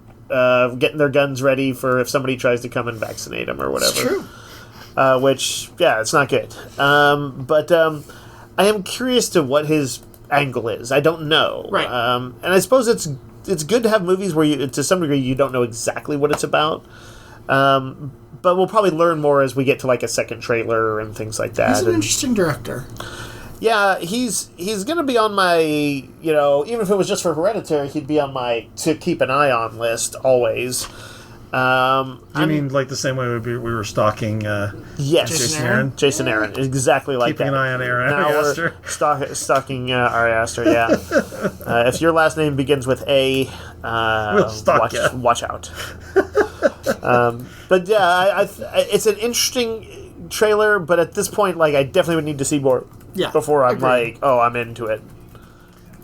their guns ready for if somebody tries to come and vaccinate them or whatever. It's true. Which, it's not good. But I am curious to what his angle is. I don't know. Right. And I suppose it's good to have movies where you, to some degree, you don't know exactly what it's about. But we'll probably learn more as we get to like a second trailer and things like that. He's an interesting director. Yeah, he's going to be on my, even if it was just for Hereditary, he'd be on my to keep an eye on list always. You mean like the same way we were stalking Jason Aaron? Jason Aaron, exactly like Keeping that. an eye on Ari Aster. We're stalking Ari Aster, yeah. If your last name begins with A, we'll stalk you. Watch out. But yeah, it's an interesting trailer, but at this point, like, I definitely would need to see more before I'm like, I'm into it.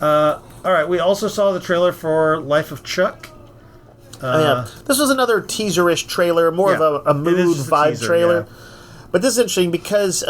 All right, we also saw the trailer for Life of Chuck. This was another teaser-ish trailer, more of a mood vibe trailer. Yeah. But this is interesting because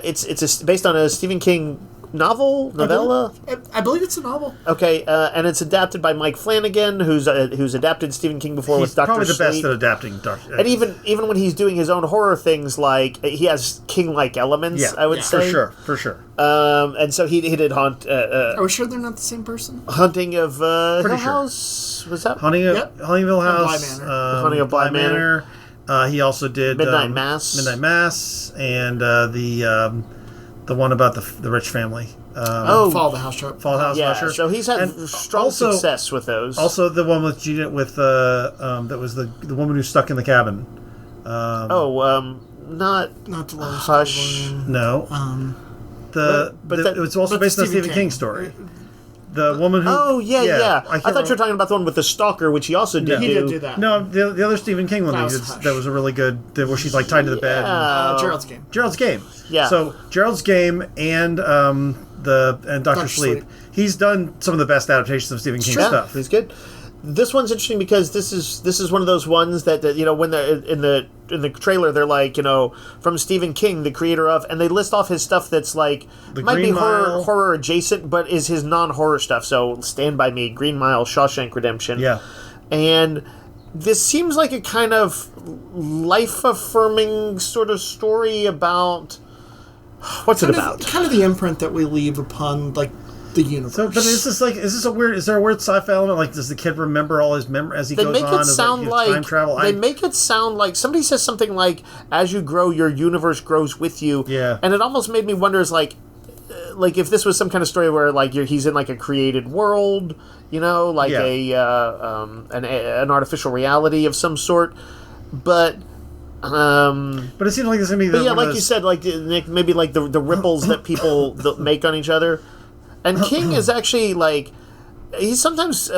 it's based on a Stephen King novella. I believe it's a novel. Okay, and it's adapted by Mike Flanagan, who's adapted Stephen King before with Dr. Probably the Sleep. best at adapting Dr. And even when he's doing his own horror things, like he has King-like elements. I would say for sure. And so he did Haunt. Are we sure they're not the same person? Haunting of Hill sure. House. Was that Haunting of Hill House? Haunting of Bly Manor. He also did Midnight Mass. Midnight Mass, and the one about the rich family. Fall of the House Chart. Fall of the House Chart. So he's had strong success with those. Also, the one with Gina that was the woman who's stuck in the cabin. Not Dolores Hush. No. It was also based on a Stephen King story. The woman who... Oh, yeah. I thought you were talking about the one with the stalker, which he also did He did do that. No, the other Stephen King one that was a really good... where she's like tied to the bed. Gerald's Game. Gerald's Game. Yeah. So, Gerald's Game and Dr. Sleep. He's done some of the best adaptations of Stephen King stuff. He's good. This one's interesting because this is one of those ones that when they're in the trailer they're like from Stephen King, the creator of, and they list off his stuff that's like might be horror adjacent, but is his non-horror stuff. So Stand By Me, Green Mile, Shawshank Redemption, yeah, and this seems like a kind of life-affirming sort of story about... What's it about? Kind of the imprint that we leave upon, like, the universe. So, but is there a weird sci-fi element? Like, does the kid remember all his memories as he goes on? Does time travel? They make it sound like... Somebody says something like, as you grow, your universe grows with you. Yeah. And it almost made me wonder, is like if this was some kind of story where, like, he's in, like, a created world, like an artificial reality of some sort. But it seems like there's gonna be. But yeah, like you said, like Nick, maybe like the ripples that people make on each other. And King is actually like, he's sometimes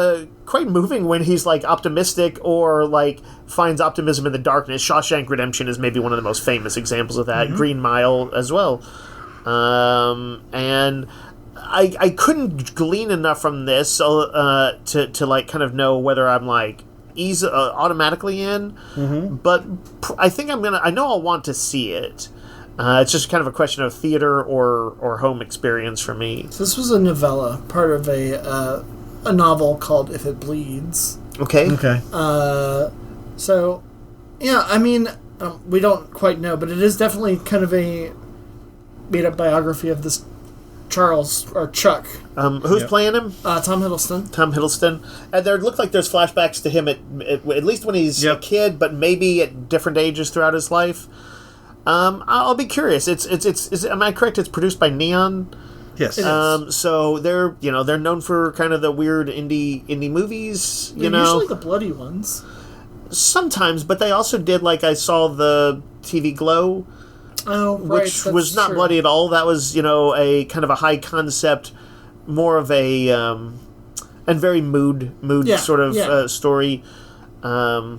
quite moving when he's like optimistic or like finds optimism in the darkness. Shawshank Redemption is maybe one of the most famous examples of that. Green Mile as well. And I couldn't glean enough from this to like kind of know whether I'm like automatically in, but I think I know I'll want to see it. It's just kind of a question of theater or home experience for me. So this was a novella, part of a novel called If It Bleeds. Okay. So, yeah, I mean, we don't quite know, but it is definitely kind of a made-up biography of this Charles, or Chuck. Who's playing him? Tom Hiddleston. Tom Hiddleston. And there look like there's flashbacks to him at least when he's a kid, but maybe at different ages throughout his life. I'll be curious. Am I correct? It's produced by Neon. Yes. So they're known for kind of the weird indie movies. Usually the bloody ones. Sometimes, but they also did, like, I saw the TV Glow. Oh, right. Which was not bloody at all. That was, a kind of a high concept, more of a and very mood sort of story. But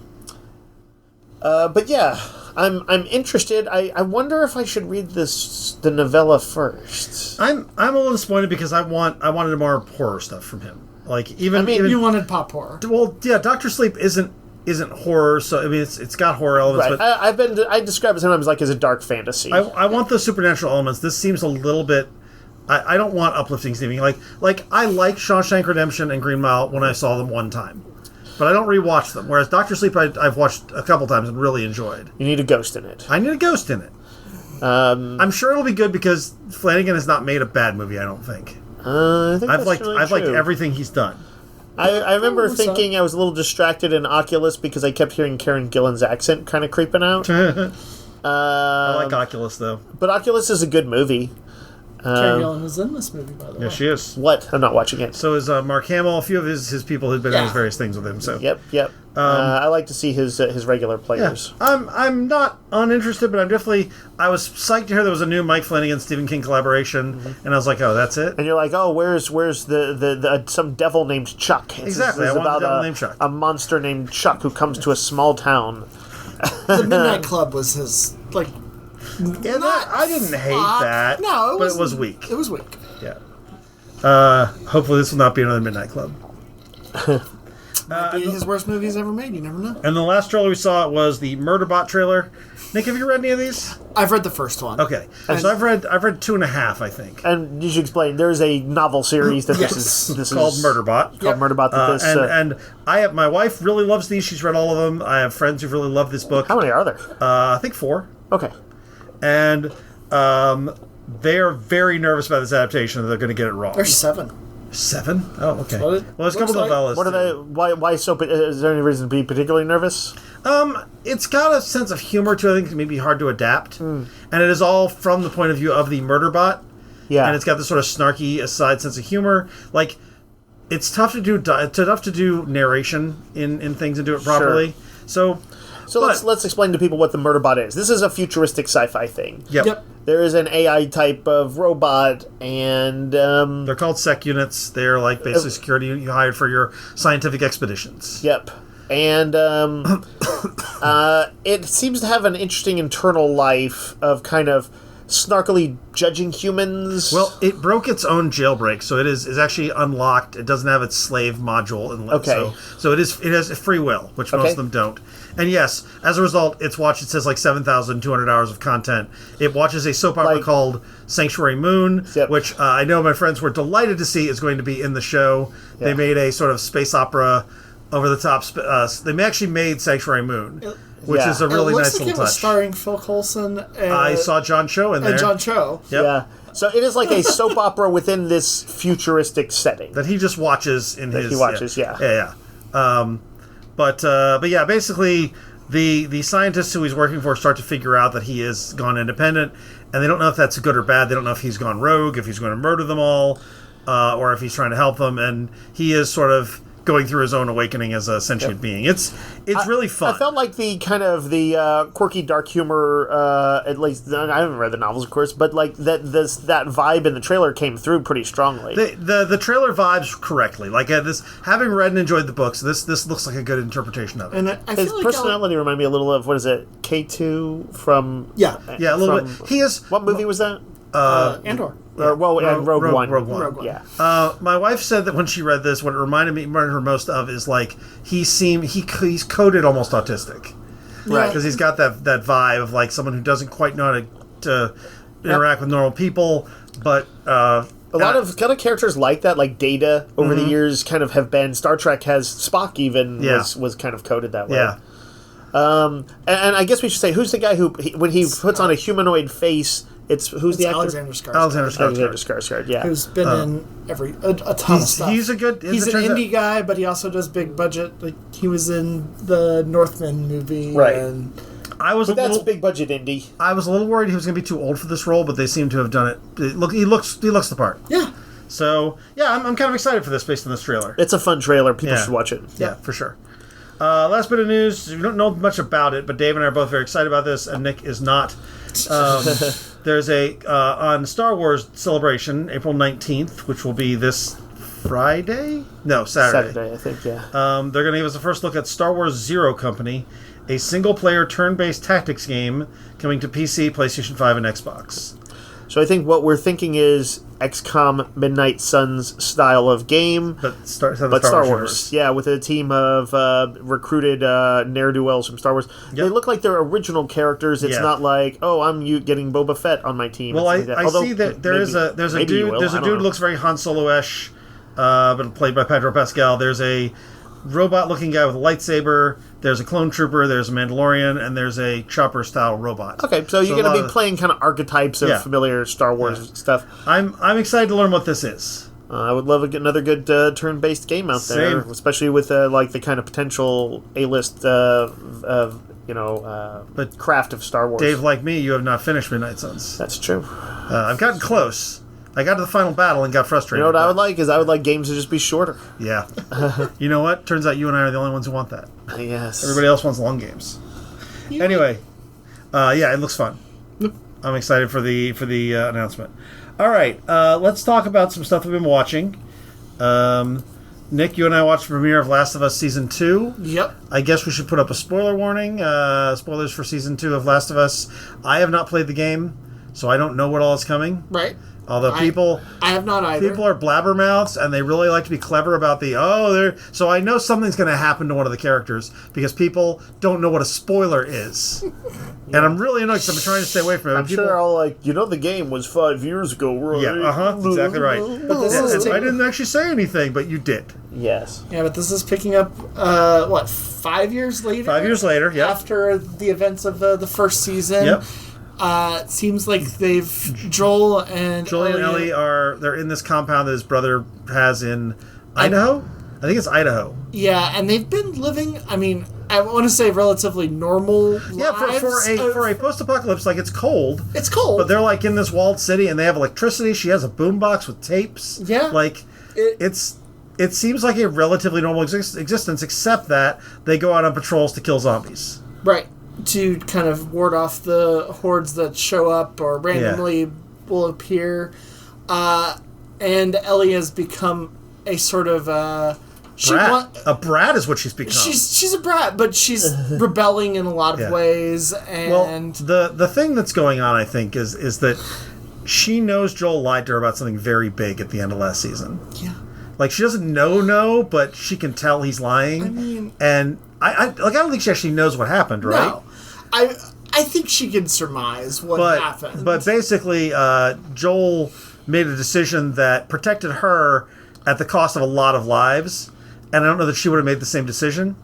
yeah, I'm interested. I wonder if I should read the novella first. I'm a little disappointed because I wanted more horror stuff from him. Like even you wanted pop horror. Well, yeah, Doctor Sleep isn't horror, so I mean it's got horror elements. Right. But I describe it sometimes like as a dark fantasy. I want the supernatural elements. This seems a little bit. I don't want uplifting Stephen. Like I like Shawshank Redemption and Green Mile when I saw them one time, but I don't rewatch them. Whereas Doctor Sleep I've watched a couple times and really enjoyed. You need a ghost in it. I need a ghost in it. I'm sure it'll be good because Flanagan has not made a bad movie. I don't think. I've liked everything he's done. I remember thinking I was a little distracted in Oculus because I kept hearing Karen Gillan's accent kind of creeping out. I like Oculus, though. But Oculus is a good movie. Karen Gillan is in this movie, by the way. Yeah, she is. What? I'm not watching it. So is Mark Hamill. A few of his people have been in various things with him. So Yep. I like to see his regular players. Yeah. I'm not uninterested, but I was psyched to hear there was a new Mike Flanagan Stephen King collaboration, and I was like, oh, that's it. And you're like, oh, where's the some devil named Chuck? Exactly. I want the devil named Chuck. A monster named Chuck who comes to a small town. The Midnight Club was his I didn't hate that. No, but it was weak. It was weak. Yeah. Hopefully this will not be another Midnight Club. Might be his worst movies ever made. You never know. And the last trailer we saw was the Murderbot trailer. Nick, have you read any of these? I've read the first one. Okay, so I've read 2.5, I think. And you should explain. There's a novel series that this is called Murderbot. Called Murderbot. And my wife really loves these. She's read all of them. I have friends who really love this book. How many are there? I think 4. Okay. And they are very nervous about this adaptation. They're going to get it wrong. There's 7. 7? Oh, okay. Well, there's a couple of novellas. What are they? Why so? Is there any reason to be particularly nervous? It's got a sense of humor to it. I think it may be hard to adapt, and it is all from the point of view of the Murderbot. Yeah, and it's got this sort of snarky aside sense of humor. Like, it's tough to do narration in things and do it properly. Sure. So let's explain to people what the Murderbot is. This is a futuristic sci-fi thing. Yep. There is an AI type of robot, and they're called sec units. They're like basically security you hired for your scientific expeditions. Yep. And it seems to have an interesting internal life of kind of snarkily judging humans. Well, it broke its own jailbreak, so it is actually unlocked. It doesn't have its slave module. Okay. So it has free will, which most of them don't. And yes, as a result, it says like 7,200 hours of content. It watches a soap opera called Sanctuary Moon, which I know my friends were delighted to see is going to be in the show. They made a sort of space opera over the top. They actually made Sanctuary Moon, which is a really nice little touch. It looks like it was starring Phil Coulson. I saw John Cho in there. And John Cho. Yep. Yeah. So it is like a soap opera within this futuristic setting that he just watches in his. He watches, yeah. But yeah, basically the scientists who he's working for start to figure out that he has gone independent, and they don't know if that's good or bad. They don't know if he's gone rogue, if he's going to murder them all, or if he's trying to help them. And he is sort of going through his own awakening as a sentient being. It's really fun. I felt like the quirky dark humor, at least I haven't read the novels, of course, but like that vibe in the trailer came through pretty strongly. The trailer vibes correctly. Like this, having read and enjoyed the books, this looks like a good interpreration of it. And I his personality reminded me a little of, what is it, K2 from a little bit. He is. What movie was that? Andor. And Rogue One. Rogue One. Yeah. My wife said that when she read this, what it reminded her most of is like he's coded almost autistic, right? Because he's got that vibe of like someone who doesn't quite know how to interact with normal people, but a lot of kind of characters like that, like Data, over the years, kind of have been. Star Trek has Spock even was kind of coded that way. Yeah. And I guess we should say, who's the guy who when he puts on a humanoid face? Who's the actor? Alexander Skarsgård. Alexander Skarsgård, yeah. Who's been in a ton of stuff. He's a good. He's an indie guy, but he also does big budget. Like he was in the Northman movie, right? And that's big budget indie. I was a little worried he was going to be too old for this role, but they seem to have done it. He looks the part. Yeah. So yeah, I'm kind of excited for this based on this trailer. It's a fun trailer. People should watch it. Yeah, for sure. Last bit of news. We don't know much about it, but Dave and I are both very excited about this, and Nick is not. There's on Star Wars Celebration, April 19th, which will be this Friday? No, Saturday. Saturday, I think, yeah. They're going to give us a first look at Star Wars Zero Company, a single-player turn-based tactics game coming to PC, PlayStation 5, and Xbox. So I think what we're thinking is XCOM Midnight Suns style of game, but Star Wars. Yeah, with a team of recruited ne'er-do-wells from Star Wars. Yep. They look like they're original characters. It's not like, I'm getting Boba Fett on my team. Well, I see that there's a dude who looks very Han Solo-esque, but played by Pedro Pascal. There's a robot-looking guy with a lightsaber. There's a clone trooper, there's a Mandalorian, and there's a chopper-style robot. Okay, so you're going to be playing kind of archetypes of familiar Star Wars stuff. I'm excited to learn what this is. I would love another good turn-based game out there, especially with like the kind of potential A-list craft of Star Wars. Dave, like me, you have not finished Midnight Suns. That's true. I've gotten close. I got to the final battle and got frustrated. You know what I would like is I would like games to just be shorter. Yeah. You know what? Turns out you and I are the only ones who want that. Yes. Everybody else wants long games. Yeah. Anyway, it looks fun. I'm excited for the announcement. All right, let's talk about some stuff we've been watching. Nick, you and I watched the premiere of Last of Us Season 2. Yep. I guess we should put up a spoiler warning. Spoilers for Season 2 of Last of Us. I have not played the game, so I don't know what all is coming. Right. Although I have not either. People are blabbermouths, and they really like to be clever about so I know something's going to happen to one of the characters, because people don't know what a spoiler is. And I'm really annoyed because I've been trying to stay away from it. I'm sure they're all like, the game was 5 years ago, right? Yeah, exactly right. But this I didn't actually say anything, but you did. Yes. Yeah, but this is picking up, 5 years later? 5 years later, yeah. After the events of the first season. Yep. It seems like Joel and Ellie they're in this compound that his brother has in Idaho? I think it's Idaho. Yeah, and they've been living, I want to say relatively normal lives. Yeah, for a post-apocalypse, like it's cold. It's cold. But they're like in this walled city and they have electricity. She has a boombox with tapes. Yeah. Like it seems like a relatively normal existence, except that they go out on patrols to kill zombies. Right. To kind of ward off the hordes that show up or randomly will appear. And Ellie has become a sort of... a brat is what she's become. She's a brat, but she's rebelling in a lot of ways. And the thing that's going on, I think, is that she knows Joel lied to her about something very big at the end of last season. Yeah. Like, she doesn't know, but she can tell he's lying. And I don't think she actually knows what happened, right? No. I think she can surmise what happened. But basically, Joel made a decision that protected her at the cost of a lot of lives, and I don't know that she would have made the same decision.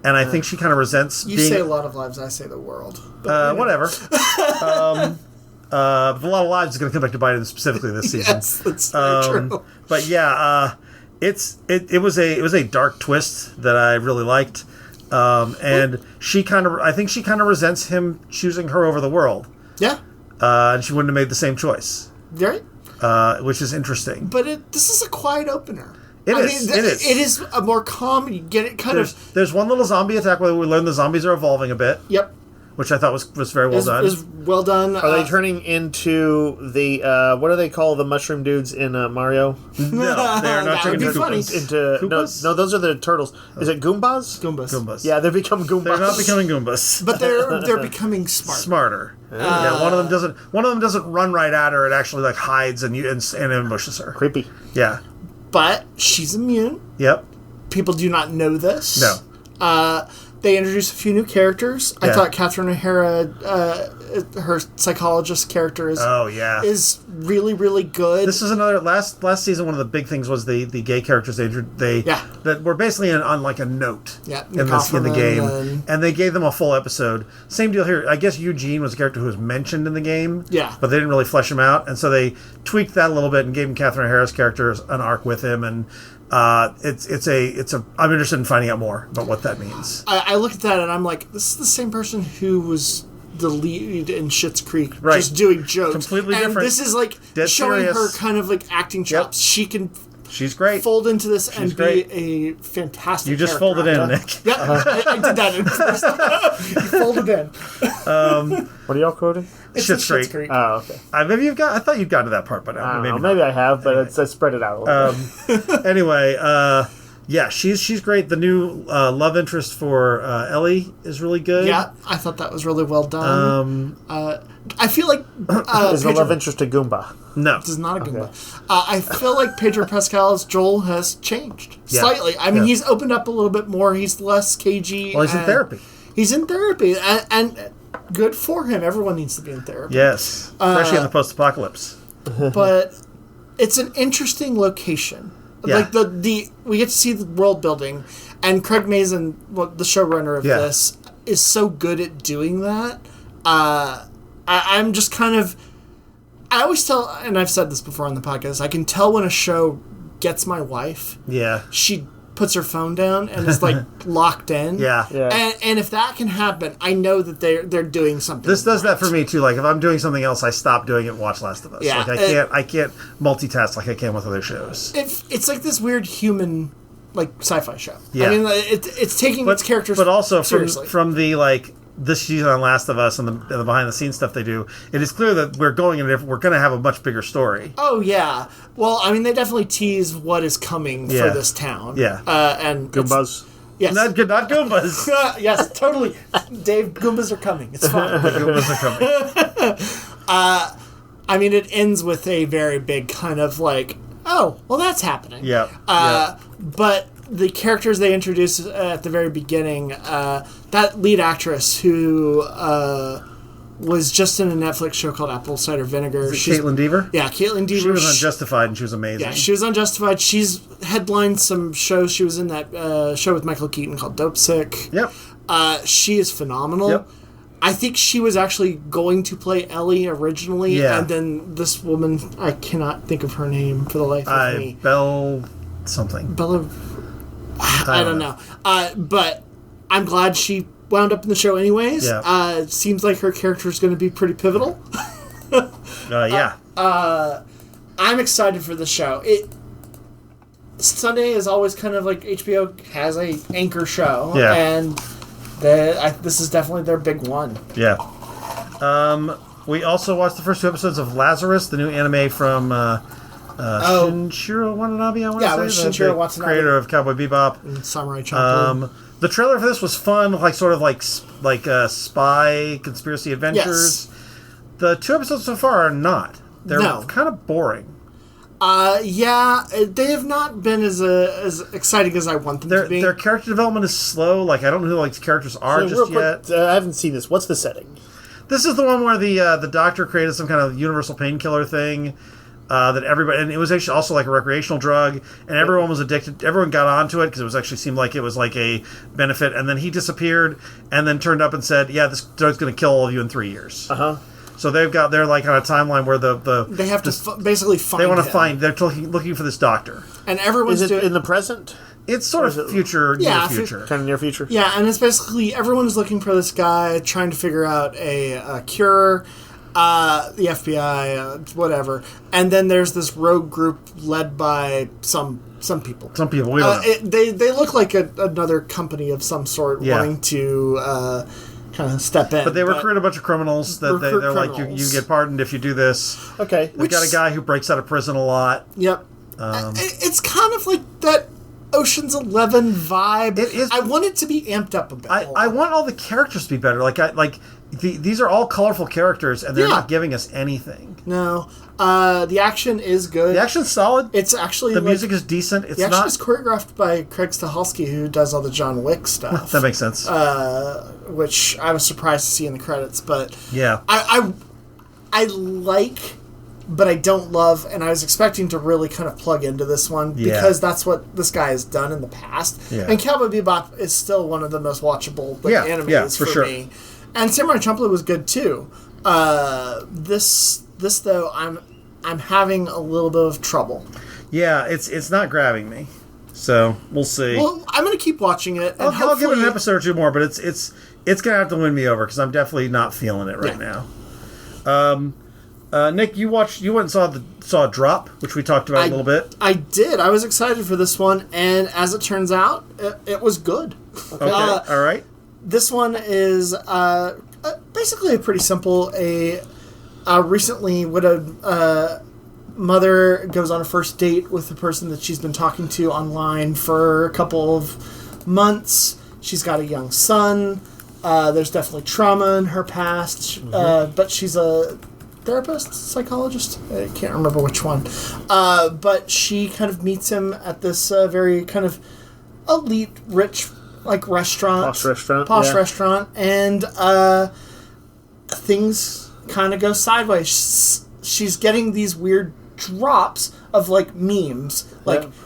And I think she kind of resents You being... say a lot of lives, I say the world. Whatever. But a lot of lives is going to come back to bite him specifically this season. Yes, that's very true. But yeah, it was a dark twist that I really liked. And I think she kind of resents him choosing her over the world. Yeah. And she wouldn't have made the same choice. Right. Which is interesting. But this is a quiet opener. It is. It is a more calm. You get it There's one little zombie attack where we learn the zombies are evolving a bit. Yep. Which I thought was very well done. It was well done. Are they turning into the what do they call the mushroom dudes in Mario? No, they are not turning into Koopas. No, those are the turtles. Is it Goombahs? Goombas. Yeah, they become Goombahs. They're not becoming Goombas, But they're becoming smarter. Yeah, one of them doesn't run right at her. It actually like hides and ambushes her. Creepy. Yeah. But she's immune. Yep. People do not know this. No. They introduced a few new characters. Yeah. I thought Catherine O'Hara, her psychologist character, is really, really good. This is another last season. One of the big things was the gay characters that were basically on like a note in the game, and they gave them a full episode. Same deal here. I guess Eugene was a character who was mentioned in the game, but they didn't really flesh him out, and so they tweaked that a little bit and gave him Catherine O'Hara's character an arc with him and. I'm interested in finding out more about what that means. I look at that and I'm like, this is the same person who was the lead in Schitt's Creek, right. just doing jokes. Completely and different. This is like Dead showing serious. her kind of like acting chops. Yep. She's great. Fold into this She's be a fantastic. You just folded in, Nick. Yep, I did that. You folded in. What are y'all quoting? It's Schitt's Creek. Oh, okay. I thought you'd gotten to that part by now. I don't know. Maybe I have, but I spread it out a little bit. Anyway, yeah, she's great. The new love interest for Ellie is really good. Yeah, I thought that was really well done. I feel like is the love interest a Goomba? No, this is not a Goomba. Okay. I feel like Pedro Pascal's Joel has changed slightly. I mean, he's opened up a little bit more. He's less cagey. Well, he's in therapy. He's in therapy, and good for him. Everyone needs to be in therapy. Yes, especially in the post-apocalypse. But it's an interesting location. Yeah. Like we get to see the world building, and Craig Mazin, the showrunner of this, is so good at doing that. I'm just kind of. I always tell, and I've said this before on the podcast, I can tell when a show gets my wife. Yeah. She puts her phone down and is like locked in. Yeah. And if that can happen, I know that they're doing something. This does that for me too. Like if I'm doing something else, I stop doing it and watch Last of Us. Yeah. Like I can't multitask like I can with other shows. It's like this weird human like sci-fi show. Yeah. I mean, it's taking its characters, but also seriously. from the like this season on Last of Us and the behind the scenes stuff they do, it is clear that we're going to have a much bigger story. Oh yeah. Well, I mean, they definitely tease what is coming for this town. Yeah. And Goombas. Yes. Not Goombas. Yes, totally. Dave, Goombas are coming. It's fine. Goombas are coming. I mean, it ends with a very big kind of like, oh, well, that's happening. Yeah. But the characters they introduced at the very beginning, that lead actress who was just in a Netflix show called Apple Cider Vinegar. Caitlin Dever? Yeah, Caitlin Dever. She was on Justified and she was amazing. Yeah, she was on Justified. She's headlined some shows. She was in that show with Michael Keaton called Dope Sick. Yep. She is phenomenal. Yep. I think she was actually going to play Ellie originally, and then this woman, I cannot think of her name for the life of me. Belle something. Bella... I don't know. But I'm glad she wound up in the show anyways. Yeah. It seems like her character is going to be pretty pivotal. Yeah. I'm excited for the show. Sunday is always kind of like HBO has a anchor show, and this is definitely their big one. Yeah. We also watched the first 2 episodes of Lazarus, the new anime from Shinichiro Watanabe, I want to say. Shinichiro Watanabe, creator of Cowboy Bebop. And Samurai Champloo. The trailer for this was fun, like sort of like spy conspiracy adventures. Yes. The 2 episodes so far are not. They're kind of boring. Yeah, they have not been as exciting as I want them to be. Their character development is slow. Like I don't know who like characters are just yet. I haven't seen this. What's the setting? This is the one where the doctor created some kind of universal painkiller thing. that everybody, and it was actually also like a recreational drug, and everyone was addicted. Everyone got onto it because it was actually seemed like it was like a benefit. And then he disappeared, and then turned up and said, "Yeah, this drug's going to kill all of you in 3 years." So they're like on a timeline where they have to basically find. They want to him. find. They're looking for this doctor. And everyone's Is it in the present? It's sort of future, near future. Kind of near future. Yeah, and it's basically everyone's looking for this guy, trying to figure out a cure. The FBI, whatever, and then there's this rogue group led by some people. Some people. We don't know. They look like another company of some sort wanting to kind of step in. But they recruit a bunch of criminals that they're criminals. like, you get pardoned if you do this. Okay. We've got a guy who breaks out of prison a lot. Yep. It's kind of like that Ocean's 11 vibe. It is. I want it to be amped up a bit. I want all the characters to be better. These are all colorful characters, and they're not giving us anything. No. The action is good. The action's solid. It's actually the music is decent. It's the action not is choreographed by Craig Stahelski, who does all the John Wick stuff. That makes sense. Which I was surprised to see in the credits, but yeah, I like, but I don't love, and I was expecting to really kind of plug into this one because that's what this guy has done in the past. Yeah. And Cowboy Bebop is still one of the most watchable animes for sure. Me. And Samurai Champloo was good too. This though, I'm having a little bit of trouble. Yeah, it's not grabbing me, so we'll see. Well, I'm gonna keep watching it. And I'll give it an episode or two more, but it's gonna have to win me over because I'm definitely not feeling it right now. Nick, you went and saw Drop, which we talked about a little bit. I did. I was excited for this one, and as it turns out, it was good. Okay, all right. This one is basically a pretty simple. A recently widowed mother goes on a first date with the person that she's been talking to online for a couple of months. She's got a young son. There's definitely trauma in her past, but she's a therapist, psychologist. I can't remember which one. But she kind of meets him at this very kind of elite, rich, restaurant. Posh restaurant. And things kind of go sideways. She's getting these weird drops of memes,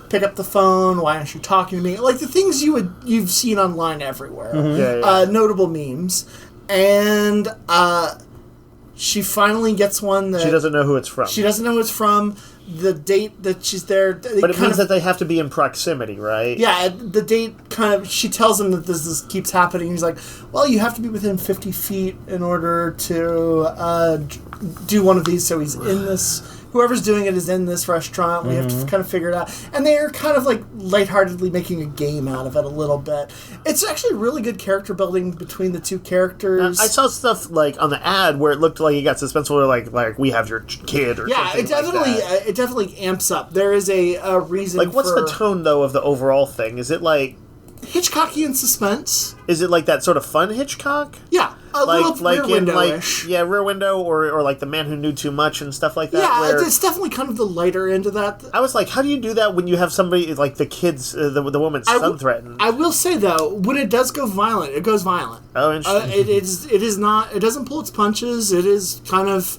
pick up the phone, why aren't you talking to me, the things you've seen online everywhere. Notable memes. And she finally gets one that she doesn't know who it's from. She doesn't know who it's from. The date that she's there, but it means that they have to be in proximity, right? Yeah, the date kind of. She tells him that this keeps happening. He's like, "Well, you have to be within 50 feet in order to do one of these." So he's in this. Whoever's doing it is in this restaurant. We have to kind of figure it out. And they're kind of lightheartedly making a game out of it a little bit. It's actually really good character building between the two characters. I saw stuff on the ad where it looked like it got suspenseful, like we have your kid or something. It definitely amps up. There is a reason. What's the tone though of the overall thing? Is it Hitchcocky in suspense? Is it that sort of fun Hitchcock? Yeah, little Rear Window-ish. Rear Window or The Man Who Knew Too Much and stuff like that. Yeah, it's definitely kind of the lighter end of that. I was like, how do you do that when you have somebody the kids, the woman's son threatened? I will say though, when it does go violent, it goes violent. Oh, interesting. It is not. It doesn't pull its punches. It is kind of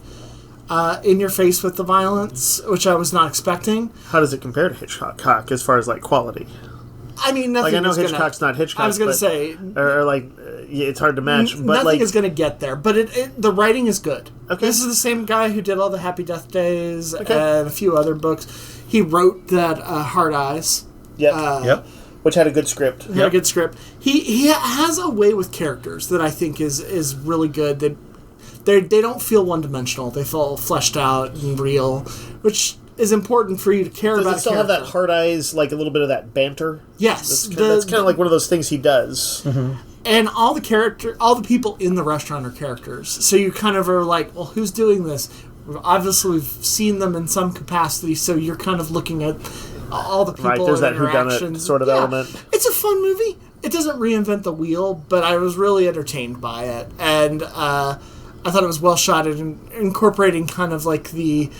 in your face with the violence, which I was not expecting. How does it compare to Hitchcock as far as quality? I mean, nothing. I know Hitchcock's not Hitchcock. I was going to say, it's hard to match. But nothing is going to get there. But the writing is good. Okay. This is the same guy who did all the Happy Death Days and a few other books. He wrote that Hard Eyes. Yep. Which had a good script. Had a good script. He has a way with characters that I think is really good. They don't feel one dimensional. They feel fleshed out and real, which is important for you to care about. Does it still have that Hard Eyes, a little bit of that banter? Yes. That's kind of like one of those things he does. Mm-hmm. And all the people in the restaurant are characters. So you kind of are like, well, who's doing this? Obviously, we've seen them in some capacity, so you're kind of looking at all the people. Right, there's that whodunit sort of element. It's a fun movie. It doesn't reinvent the wheel, but I was really entertained by it. And I thought it was well shot at incorporating kind of the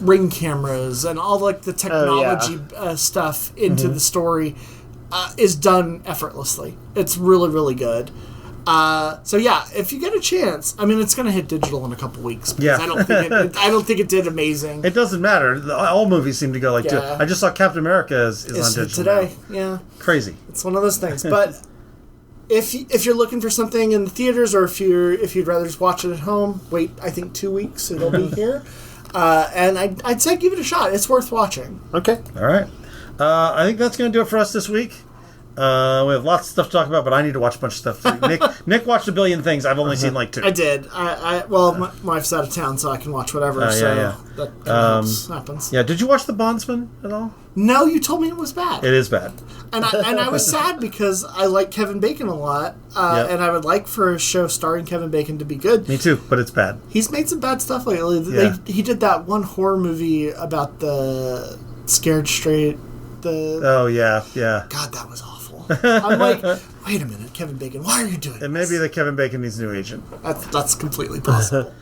Ring cameras and all the technology stuff into the story is done effortlessly. It's really, really good. So yeah, if you get a chance, I mean, it's going to hit digital in a couple weeks. Because I don't think it did amazing. It doesn't matter. All movies seem to go like. Yeah. I just saw Captain America is on digital today. now. Yeah, crazy. It's one of those things. But if you're looking for something in the theaters, or if you'd rather just watch it at home, wait. I think 2 weeks it'll be here. And I'd say give it a shot. It's worth watching. Okay. All right. I think that's going to do it for us this week. We have lots of stuff to talk about, but I need to watch a bunch of stuff too. Nick watched a billion things. I've only seen like 2. I did. My wife's out of town, so I can watch whatever. That happens. Yeah. Did you watch The Bondsman at all? No, you told me it was bad. It is bad. And I was sad because I like Kevin Bacon a lot, and I would like for a show starring Kevin Bacon to be good. Me too, but it's bad. He's made some bad stuff lately. Yeah. He did that one horror movie about the Scared Straight. Oh yeah. God, that was awful. I'm like, wait a minute, Kevin Bacon, why are you doing this? It may be that Kevin Bacon needs a new agent. That's completely possible.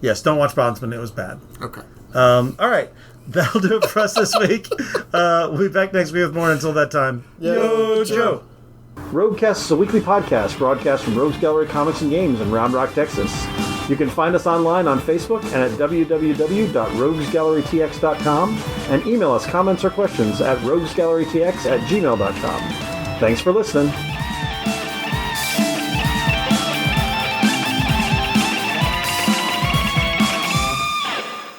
Yes, don't watch Bondsman. It was bad. Okay. All right. That'll do it for us this week. We'll be back next week with more. Until that time, Yo, Joe. Roguecast is a weekly podcast broadcast from Rogues Gallery Comics and Games in Round Rock, Texas. You can find us online on Facebook and at www.roguesgallerytx.com and email us comments or questions at roguesgallerytx@gmail.com. Thanks for listening.